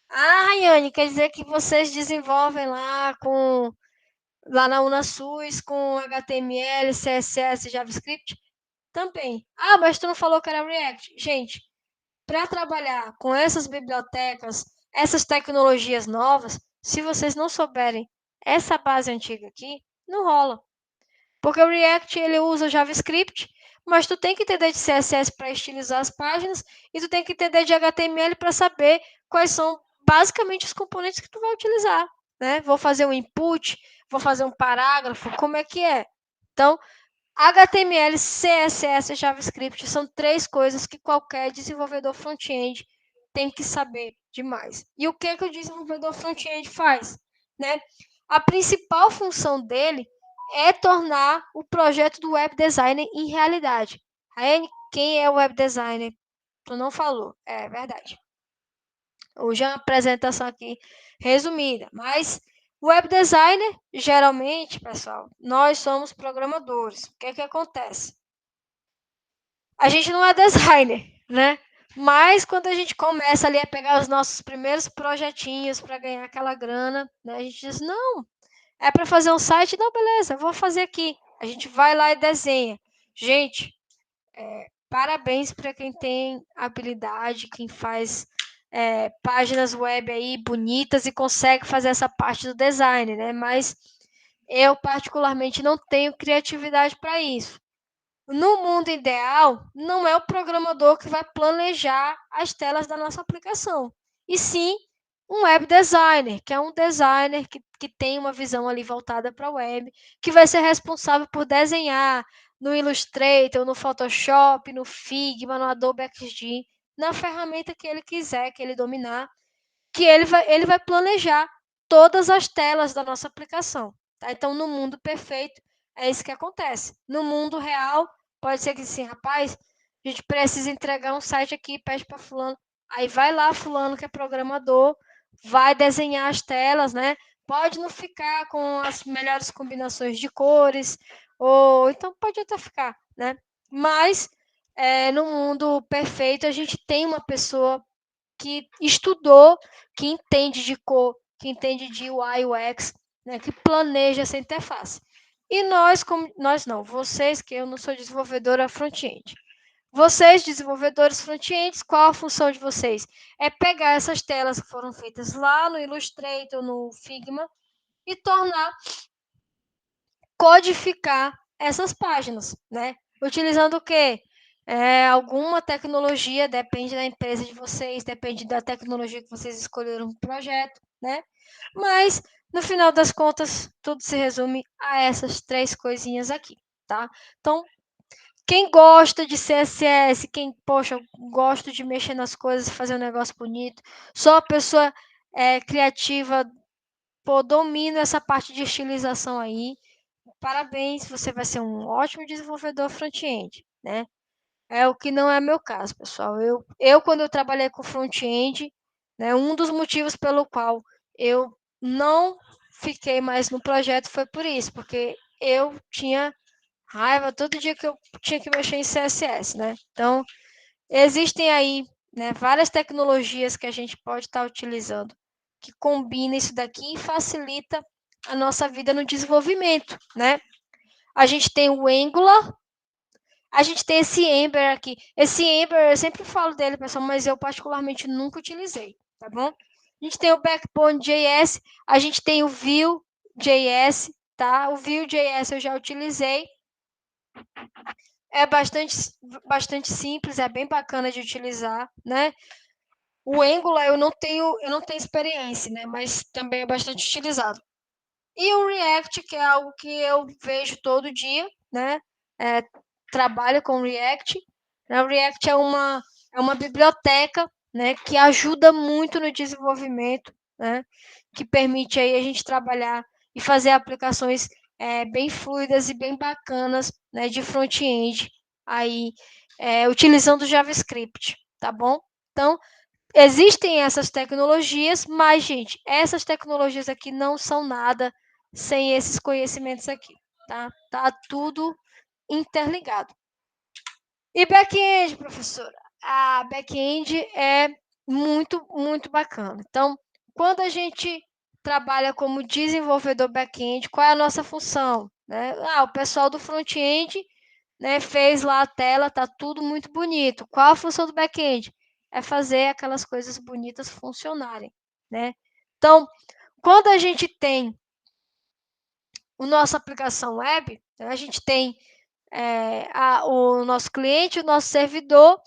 B: Ah, Rayane, quer dizer que vocês desenvolvem lá na UnaSUS com HTML, CSS e JavaScript? Também. Ah, mas tu não falou que era React. Gente, para trabalhar com essas bibliotecas, essas tecnologias novas, se vocês não souberem essa base antiga aqui, não rola. Porque o React ele usa JavaScript, mas tu tem que entender de CSS para estilizar as páginas e tu tem que entender de HTML para saber quais são basicamente os componentes que tu vai utilizar, né? Vou fazer um input, vou fazer um parágrafo, como é que é? Então, HTML, CSS e JavaScript são três coisas que qualquer desenvolvedor front-end tem que saber demais. E o que o desenvolvedor front-end faz? Né? A principal função dele é tornar o projeto do web designer em realidade. Aí, quem é o web designer? Tu não falou. É verdade. Hoje é uma apresentação aqui resumida, mas o web designer, geralmente, pessoal, nós somos programadores. O que acontece? A gente não é designer, né? Mas quando a gente começa ali a pegar os nossos primeiros projetinhos para ganhar aquela grana, né? A gente diz, não, é para fazer um site? Não, beleza, vou fazer aqui. A gente vai lá e desenha. Gente, parabéns para quem tem habilidade, quem faz páginas web aí bonitas e consegue fazer essa parte do design, né? Mas eu, particularmente, não tenho criatividade para isso. No mundo ideal, não é o programador que vai planejar as telas da nossa aplicação, e sim um web designer, que é um designer que tem uma visão ali voltada para a web, que vai ser responsável por desenhar no Illustrator, no Photoshop, no Figma, no Adobe XD, na ferramenta que ele quiser, que ele dominar, que ele vai planejar todas as telas da nossa aplicação. Tá? Então, no mundo perfeito, é isso que acontece. No mundo real, pode ser que sim, rapaz, a gente precisa entregar um site aqui, pede para fulano. Aí vai lá, fulano que é programador, vai desenhar as telas, né? Pode não ficar com as melhores combinações de cores, ou então pode até ficar, né? Mas no mundo perfeito, a gente tem uma pessoa que estudou, que entende de cor, que entende de UI UX, né, que planeja essa interface. E nós não, vocês, que eu não sou desenvolvedora front-end. Vocês, desenvolvedores front-ends, qual a função de vocês? É pegar essas telas que foram feitas lá no Illustrator, no Figma, e codificar essas páginas, né? Utilizando o quê? Alguma tecnologia, depende da empresa de vocês, depende da tecnologia que vocês escolheram para o projeto, né? Mas, no final das contas, tudo se resume a essas três coisinhas aqui, tá? Então, quem gosta de CSS, quem, poxa, gosta de mexer nas coisas, fazer um negócio bonito, sou a pessoa criativa, pô, domino essa parte de estilização aí, parabéns, você vai ser um ótimo desenvolvedor front-end, né? É o que não é meu caso, pessoal. Eu quando eu trabalhei com front-end, né? Um dos motivos pelo qual eu não fiquei mais no projeto foi por isso, porque eu tinha raiva todo dia que eu tinha que mexer em CSS, né? Então, existem aí, né, várias tecnologias que a gente pode estar utilizando que combina isso daqui e facilita a nossa vida no desenvolvimento, né? A gente tem o Angular, a gente tem esse Ember aqui. Esse Ember, eu sempre falo dele, pessoal, mas eu particularmente nunca utilizei, tá bom? A gente tem o Backbone.js, a gente tem o Vue.js, tá? O Vue.js eu já utilizei. É bastante simples, é bem bacana de utilizar, né? O Angular eu não tenho experiência, né? Mas também é bastante utilizado. E o React, que é algo que eu vejo todo dia, né? É, trabalho com React. O React é uma biblioteca, né, que ajuda muito no desenvolvimento, né? Que permite aí a gente trabalhar e fazer aplicações bem fluidas e bem bacanas, né, de front-end, aí utilizando o JavaScript, tá bom? Então, existem essas tecnologias, mas, gente, essas tecnologias aqui não são nada sem esses conhecimentos aqui, tá? Tá tudo interligado. E back-end, professora? A back-end é muito, muito bacana. Então, quando a gente trabalha como desenvolvedor back-end, qual é a nossa função? Né? O pessoal do front-end, né, fez lá a tela, tá tudo muito bonito. Qual a função do back-end? É fazer aquelas coisas bonitas funcionarem, né? Então, quando a gente tem a nossa aplicação web, né, a gente tem o nosso cliente, o nosso servidor,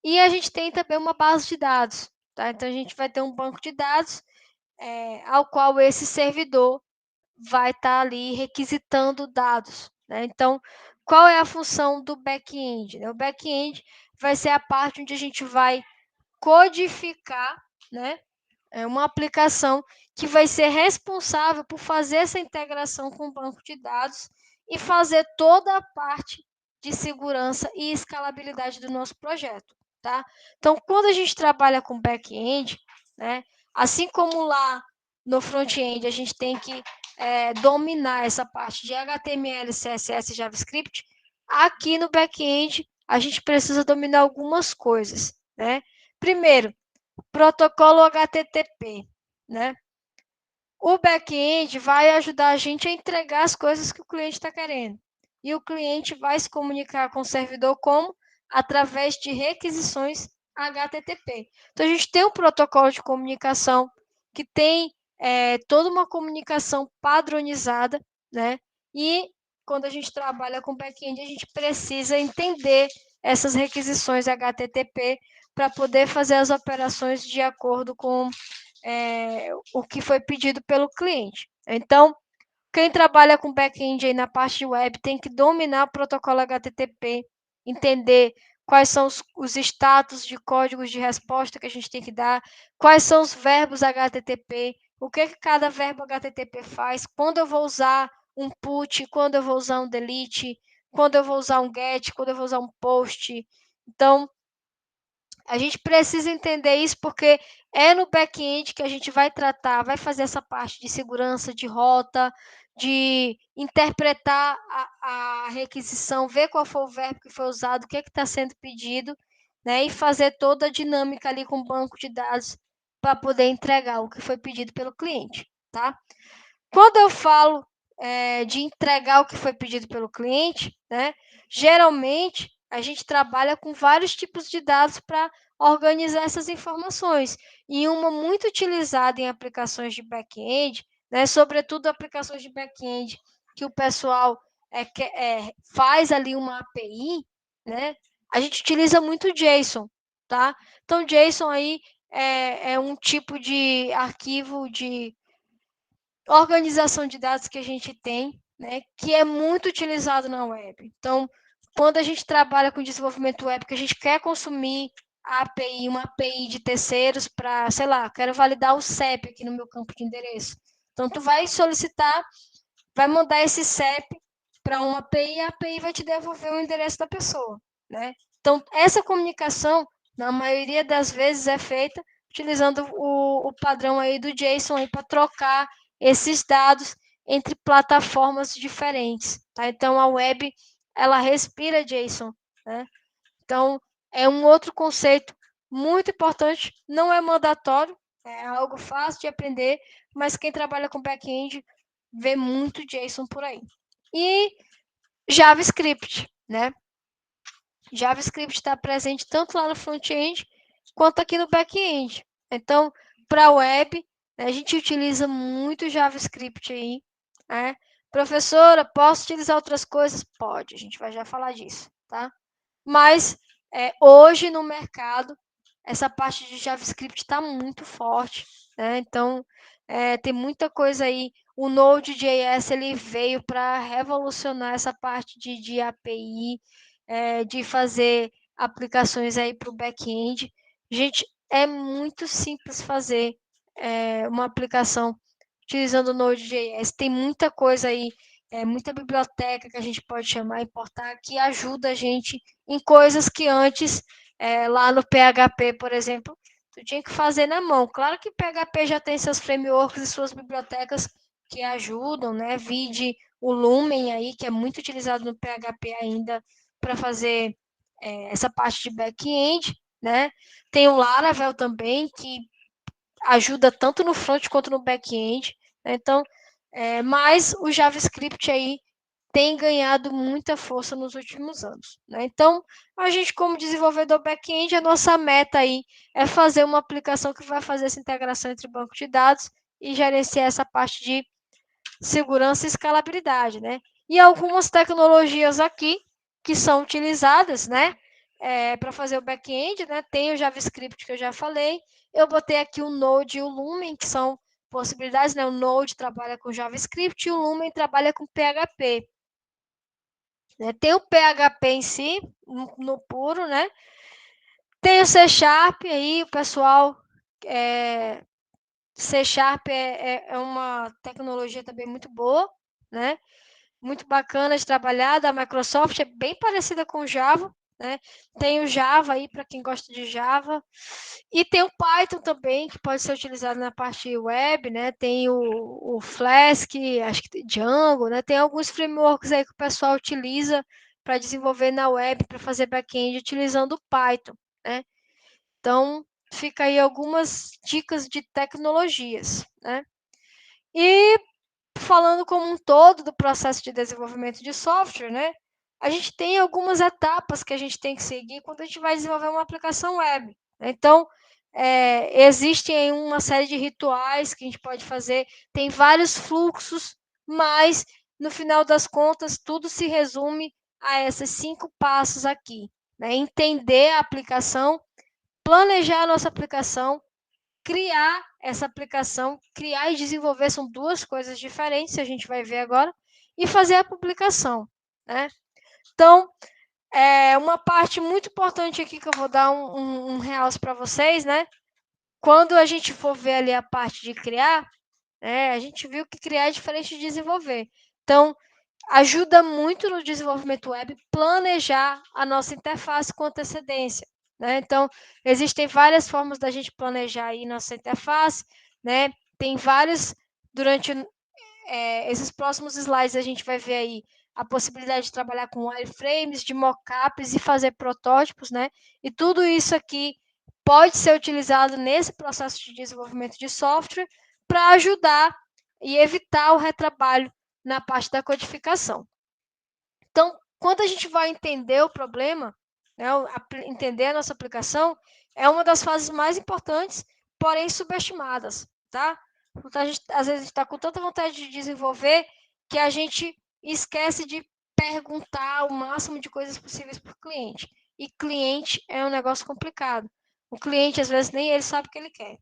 B: e a gente tem também uma base de dados, tá? Então, a gente vai ter um banco de dados ao qual esse servidor vai estar ali requisitando dados, né? Então, qual é a função do back-end? O back-end vai ser a parte onde a gente vai codificar, né? Uma aplicação que vai ser responsável por fazer essa integração com o banco de dados e fazer toda a parte de segurança e escalabilidade do nosso projeto, tá? Então, quando a gente trabalha com back-end, né, assim como lá no front-end a gente tem que dominar essa parte de HTML, CSS e JavaScript, aqui no back-end a gente precisa dominar algumas coisas, né? Primeiro, protocolo HTTP, né? O back-end vai ajudar a gente a entregar as coisas que o cliente está querendo. E o cliente vai se comunicar com o servidor como? Através de requisições HTTP. Então, a gente tem um protocolo de comunicação que tem toda uma comunicação padronizada, né? E quando a gente trabalha com back-end, a gente precisa entender essas requisições HTTP para poder fazer as operações de acordo com o que foi pedido pelo cliente. Então, quem trabalha com back-end aí na parte web tem que dominar o protocolo HTTP, entender quais são os status de códigos de resposta que a gente tem que dar, quais são os verbos HTTP, o que cada verbo HTTP faz, quando eu vou usar um put, quando eu vou usar um delete, quando eu vou usar um get, quando eu vou usar um post. Então, a gente precisa entender isso porque é no back-end que a gente vai tratar, vai fazer essa parte de segurança, de rota, de interpretar a requisição, ver qual foi o verbo que foi usado, o que está sendo pedido, né? E fazer toda a dinâmica ali com o banco de dados para poder entregar o que foi pedido pelo cliente, tá? Quando eu falo de entregar o que foi pedido pelo cliente, né? Geralmente a gente trabalha com vários tipos de dados para organizar essas informações. E uma muito utilizada em aplicações de back-end, né? Sobretudo aplicações de back-end que o pessoal faz ali uma API, né? A gente utiliza muito o JSON, tá? Então, JSON aí é um tipo de arquivo de organização de dados que a gente tem, né, que é muito utilizado na web. Então, quando a gente trabalha com desenvolvimento web, que a gente quer consumir a API, uma API de terceiros para, sei lá, quero validar o CEP aqui no meu campo de endereço. Então, tu vai solicitar, vai mandar esse CEP para uma API e a API vai te devolver o endereço da pessoa, né? Então, essa comunicação, na maioria das vezes, é feita utilizando o padrão aí do JSON aí para trocar esses dados entre plataformas diferentes, tá? Então, a web, ela respira JSON, né? Então, é um outro conceito muito importante, não é mandatório, é algo fácil de aprender, mas quem trabalha com back-end vê muito JSON por aí. E JavaScript, né? JavaScript está presente tanto lá no front-end quanto aqui no back-end. Então, para a web, né, a gente utiliza muito JavaScript aí, né? Professora, posso utilizar outras coisas? Pode, a gente vai já falar disso, tá? Mas hoje no mercado, essa parte de JavaScript está muito forte, né? Então, tem muita coisa aí. O Node.js ele veio para revolucionar essa parte de API, de fazer aplicações aí para o back-end. Gente, é muito simples fazer uma aplicação utilizando o Node.js. Tem muita coisa aí, muita biblioteca que a gente pode chamar, importar, que ajuda a gente em coisas que antes, lá no PHP, por exemplo, tu tinha que fazer na mão. Claro que PHP já tem seus frameworks e suas bibliotecas que ajudam, né? Vide o Lumen aí, que é muito utilizado no PHP ainda para fazer essa parte de back-end, né? Tem o Laravel também, que ajuda tanto no front quanto no back-end, né? Então, mas o JavaScript aí tem ganhado muita força nos últimos anos, né? Então, a gente como desenvolvedor back-end, a nossa meta aí é fazer uma aplicação que vai fazer essa integração entre banco de dados e gerenciar essa parte de segurança e escalabilidade, né? E algumas tecnologias aqui que são utilizadas, né? Para fazer o back-end, né? Tem o JavaScript que eu já falei. Eu botei aqui o Node e o Lumen, que são possibilidades, né? O Node trabalha com JavaScript e o Lumen trabalha com PHP. Tem o PHP em si, no puro, né? Tem o C Sharp aí, o pessoal. C Sharp é uma tecnologia também muito boa, né? Muito bacana de trabalhar, da Microsoft, é bem parecida com o Java, né? Tem o Java aí para quem gosta de Java. E tem o Python também, que pode ser utilizado na parte web, né? Tem o Flask, acho que tem Django, né? Tem alguns frameworks aí que o pessoal utiliza para desenvolver na web, para fazer back-end utilizando o Python, né? Então, fica aí algumas dicas de tecnologias, né? E falando como um todo do processo de desenvolvimento de software, né? A gente tem algumas etapas que a gente tem que seguir quando a gente vai desenvolver uma aplicação web. Então, existem uma série de rituais que a gente pode fazer, tem vários fluxos, mas, no final das contas, tudo se resume a esses 5 passos aqui, né? Entender a aplicação, planejar a nossa aplicação, criar essa aplicação, criar e desenvolver são duas coisas diferentes, a gente vai ver agora, e fazer a publicação, né? Então, uma parte muito importante aqui que eu vou dar um realce para vocês, né? Quando a gente for ver ali a parte de criar, a gente viu que criar é diferente de desenvolver. Então, ajuda muito no desenvolvimento web planejar a nossa interface com antecedência, né? Então, existem várias formas da gente planejar aí nossa interface, né? Tem vários, durante esses próximos slides a gente vai ver aí a possibilidade de trabalhar com wireframes, de mockups e fazer protótipos, né? E tudo isso aqui pode ser utilizado nesse processo de desenvolvimento de software para ajudar e evitar o retrabalho na parte da codificação. Então, quando a gente vai entender o problema, né, entender a nossa aplicação, é uma das fases mais importantes, porém subestimadas, tá? Então, às vezes a gente está com tanta vontade de desenvolver que a gente esquece de perguntar o máximo de coisas possíveis para o cliente. E cliente é um negócio complicado. O cliente, às vezes, nem ele sabe o que ele quer.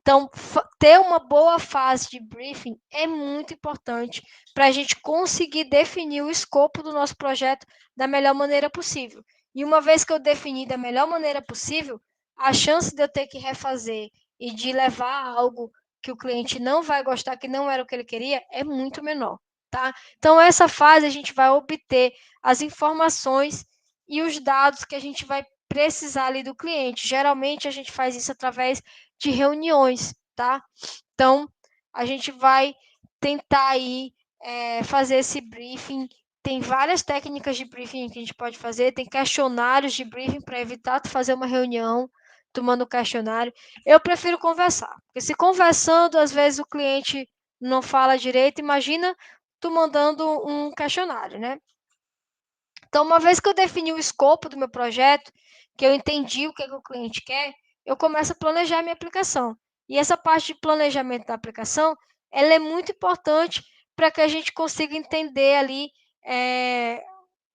B: Então, ter uma boa fase de briefing é muito importante para a gente conseguir definir o escopo do nosso projeto da melhor maneira possível. E uma vez que eu defini da melhor maneira possível, a chance de eu ter que refazer e de levar a algo que o cliente não vai gostar, que não era o que ele queria, é muito menor, tá? Então, essa fase a gente vai obter as informações e os dados que a gente vai precisar ali do cliente. Geralmente a gente faz isso através de reuniões, tá? Então, a gente vai tentar aí fazer esse briefing. Tem várias técnicas de briefing que a gente pode fazer, tem questionários de briefing para evitar tu fazer uma reunião tomando questionário. Eu prefiro conversar, porque se conversando, às vezes o cliente não fala direito, imagina tu mandando um questionário, né? Então, uma vez que eu defini o escopo do meu projeto, que eu entendi o que o cliente quer, eu começo a planejar a minha aplicação. E essa parte de planejamento da aplicação, ela é muito importante para que a gente consiga entender ali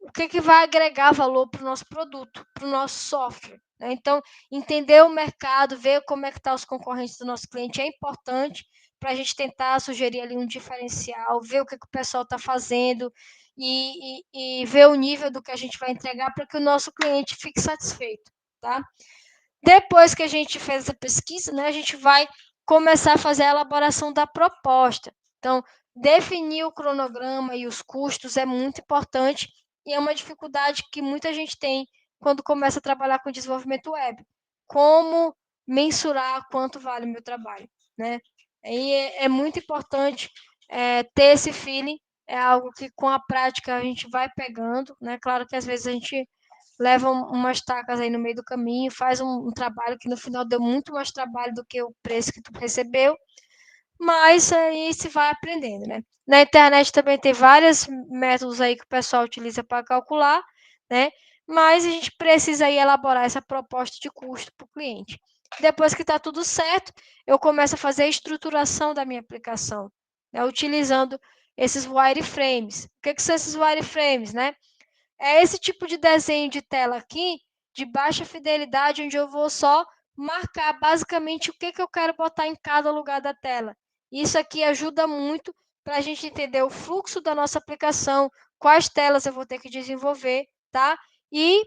B: o que vai agregar valor para o nosso produto, para o nosso software. Né? Então, entender o mercado, ver como é que estão os concorrentes do nosso cliente é importante para a gente tentar sugerir ali um diferencial, ver o que o pessoal está fazendo e ver o nível do que a gente vai entregar para que o nosso cliente fique satisfeito. Tá? Depois que a gente fez essa pesquisa, né, a gente vai começar a fazer a elaboração da proposta. Então, definir o cronograma e os custos é muito importante e é uma dificuldade que muita gente tem quando começa a trabalhar com desenvolvimento web. Como mensurar quanto vale o meu trabalho, né? E é muito importante ter esse feeling, é algo que com a prática a gente vai pegando, né? Claro que às vezes a gente leva umas tacas aí no meio do caminho, faz um trabalho que no final deu muito mais trabalho do que o preço que tu recebeu, mas aí se vai aprendendo, né? Na internet também tem vários métodos aí que o pessoal utiliza para calcular, né? Mas a gente precisa aí elaborar essa proposta de custo para o cliente. Depois que está tudo certo, eu começo a fazer a estruturação da minha aplicação, né? Utilizando esses wireframes. O que são esses wireframes, né? É esse tipo de desenho de tela aqui, de baixa fidelidade, onde eu vou só marcar basicamente o que eu quero botar em cada lugar da tela. Isso aqui ajuda muito para a gente entender o fluxo da nossa aplicação, quais telas eu vou ter que desenvolver, tá? E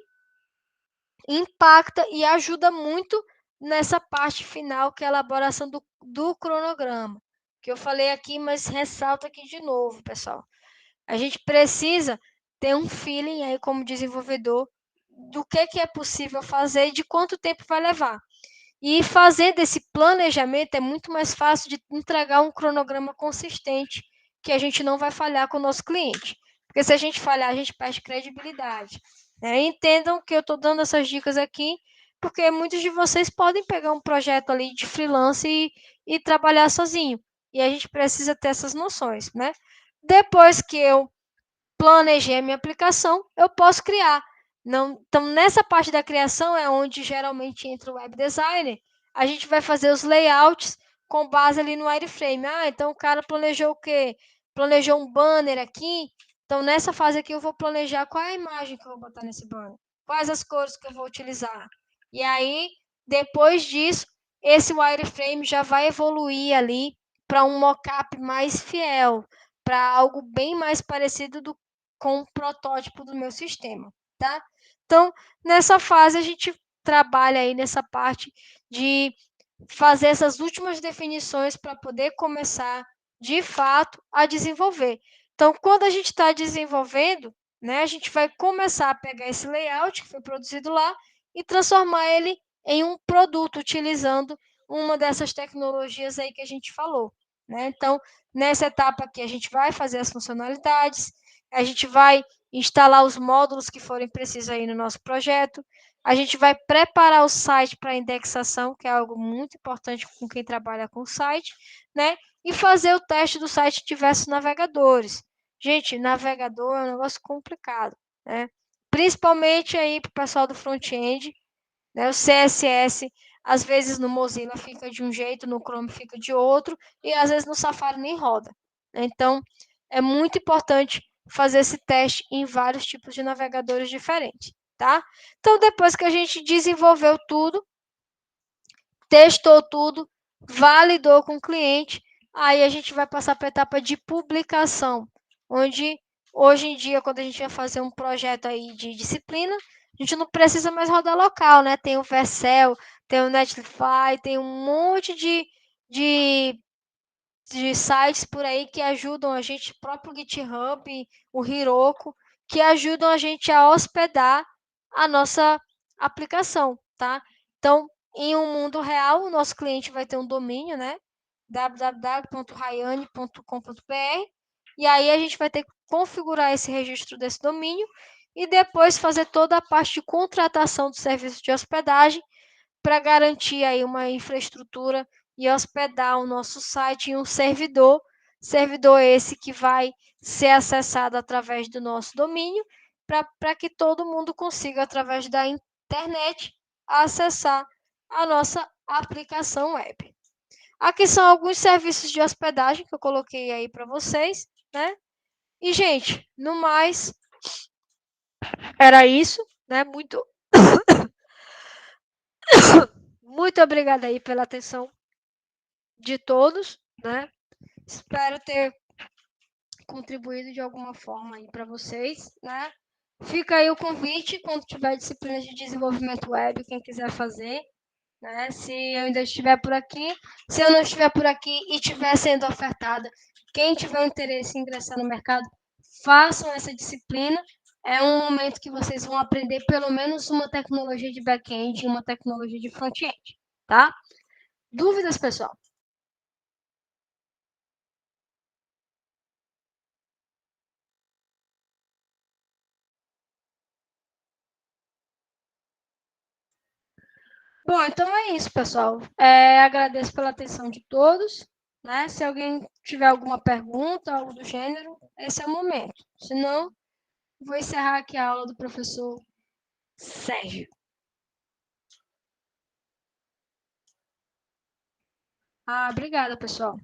B: impacta e ajuda muito nessa parte final, que é a elaboração do cronograma, que eu falei aqui, mas ressalto aqui de novo, pessoal. A gente precisa ter um feeling aí como desenvolvedor do que é possível fazer e de quanto tempo vai levar. E fazer desse planejamento é muito mais fácil de entregar um cronograma consistente, que a gente não vai falhar com o nosso cliente. Porque se a gente falhar, a gente perde credibilidade. Né? Entendam que eu estou dando essas dicas aqui, porque muitos de vocês podem pegar um projeto ali de freelance e trabalhar sozinho. E a gente precisa ter essas noções, né? Depois que eu planejei a minha aplicação, eu posso criar. Não, então, nessa parte da criação é onde geralmente entra o web designer. A gente vai fazer os layouts com base ali no wireframe. Ah, então o cara planejou o quê? Planejou um banner aqui. Então, nessa fase aqui, eu vou planejar qual é a imagem que eu vou botar nesse banner. Quais as cores que eu vou utilizar. E aí, depois disso, esse wireframe já vai evoluir ali para um mockup mais fiel, para algo bem mais parecido com o protótipo do meu sistema, tá? Então, nessa fase, a gente trabalha aí nessa parte de fazer essas últimas definições para poder começar, de fato, a desenvolver. Então, quando a gente está desenvolvendo, né, a gente vai começar a pegar esse layout que foi produzido lá e transformar ele em um produto, utilizando uma dessas tecnologias aí que a gente falou. Né? Então, nessa etapa aqui, a gente vai fazer as funcionalidades, a gente vai instalar os módulos que forem precisos aí no nosso projeto, a gente vai preparar o site para indexação, que é algo muito importante com quem trabalha com site, né? E fazer o teste do site em diversos navegadores. Gente, navegador é um negócio complicado, né? Principalmente aí para o pessoal do front-end, né? O CSS, às vezes no Mozilla fica de um jeito, no Chrome fica de outro, e às vezes no Safari nem roda. Então, é muito importante fazer esse teste em vários tipos de navegadores diferentes, tá? Então, depois que a gente desenvolveu tudo, testou tudo, validou com o cliente, aí a gente vai passar para a etapa de publicação, onde hoje em dia, quando a gente vai fazer um projeto aí de disciplina, a gente não precisa mais rodar local, né? Tem o Vercel, tem o Netlify, tem um monte de, de sites por aí que ajudam a gente, o próprio GitHub, o Heroku, que ajudam a gente a hospedar a nossa aplicação, tá? Então, em um mundo real, o nosso cliente vai ter um domínio, né? www.rayane.com.br, e aí a gente vai ter que configurar esse registro desse domínio e depois fazer toda a parte de contratação do serviço de hospedagem para garantir aí uma infraestrutura e hospedar o nosso site em um servidor esse que vai ser acessado através do nosso domínio, para que todo mundo consiga, através da internet, acessar a nossa aplicação web. Aqui são alguns serviços de hospedagem que eu coloquei aí para vocês, né? E, gente, no mais, era isso, né? Muito obrigada aí pela atenção de todos, né? Espero ter contribuído de alguma forma aí para vocês, né? Fica aí o convite quando tiver disciplina de desenvolvimento web, quem quiser fazer, né? Se eu ainda estiver por aqui, se eu não estiver por aqui e estiver sendo ofertada, quem tiver interesse em ingressar no mercado, façam essa disciplina. É um momento que vocês vão aprender pelo menos uma tecnologia de back-end e uma tecnologia de front-end, tá? Dúvidas, pessoal? Bom, então é isso, pessoal. Agradeço pela atenção de todos, né? Se alguém tiver alguma pergunta, algo do gênero, esse é o momento. Se não, vou encerrar aqui a aula do professor Sérgio. Obrigada, pessoal.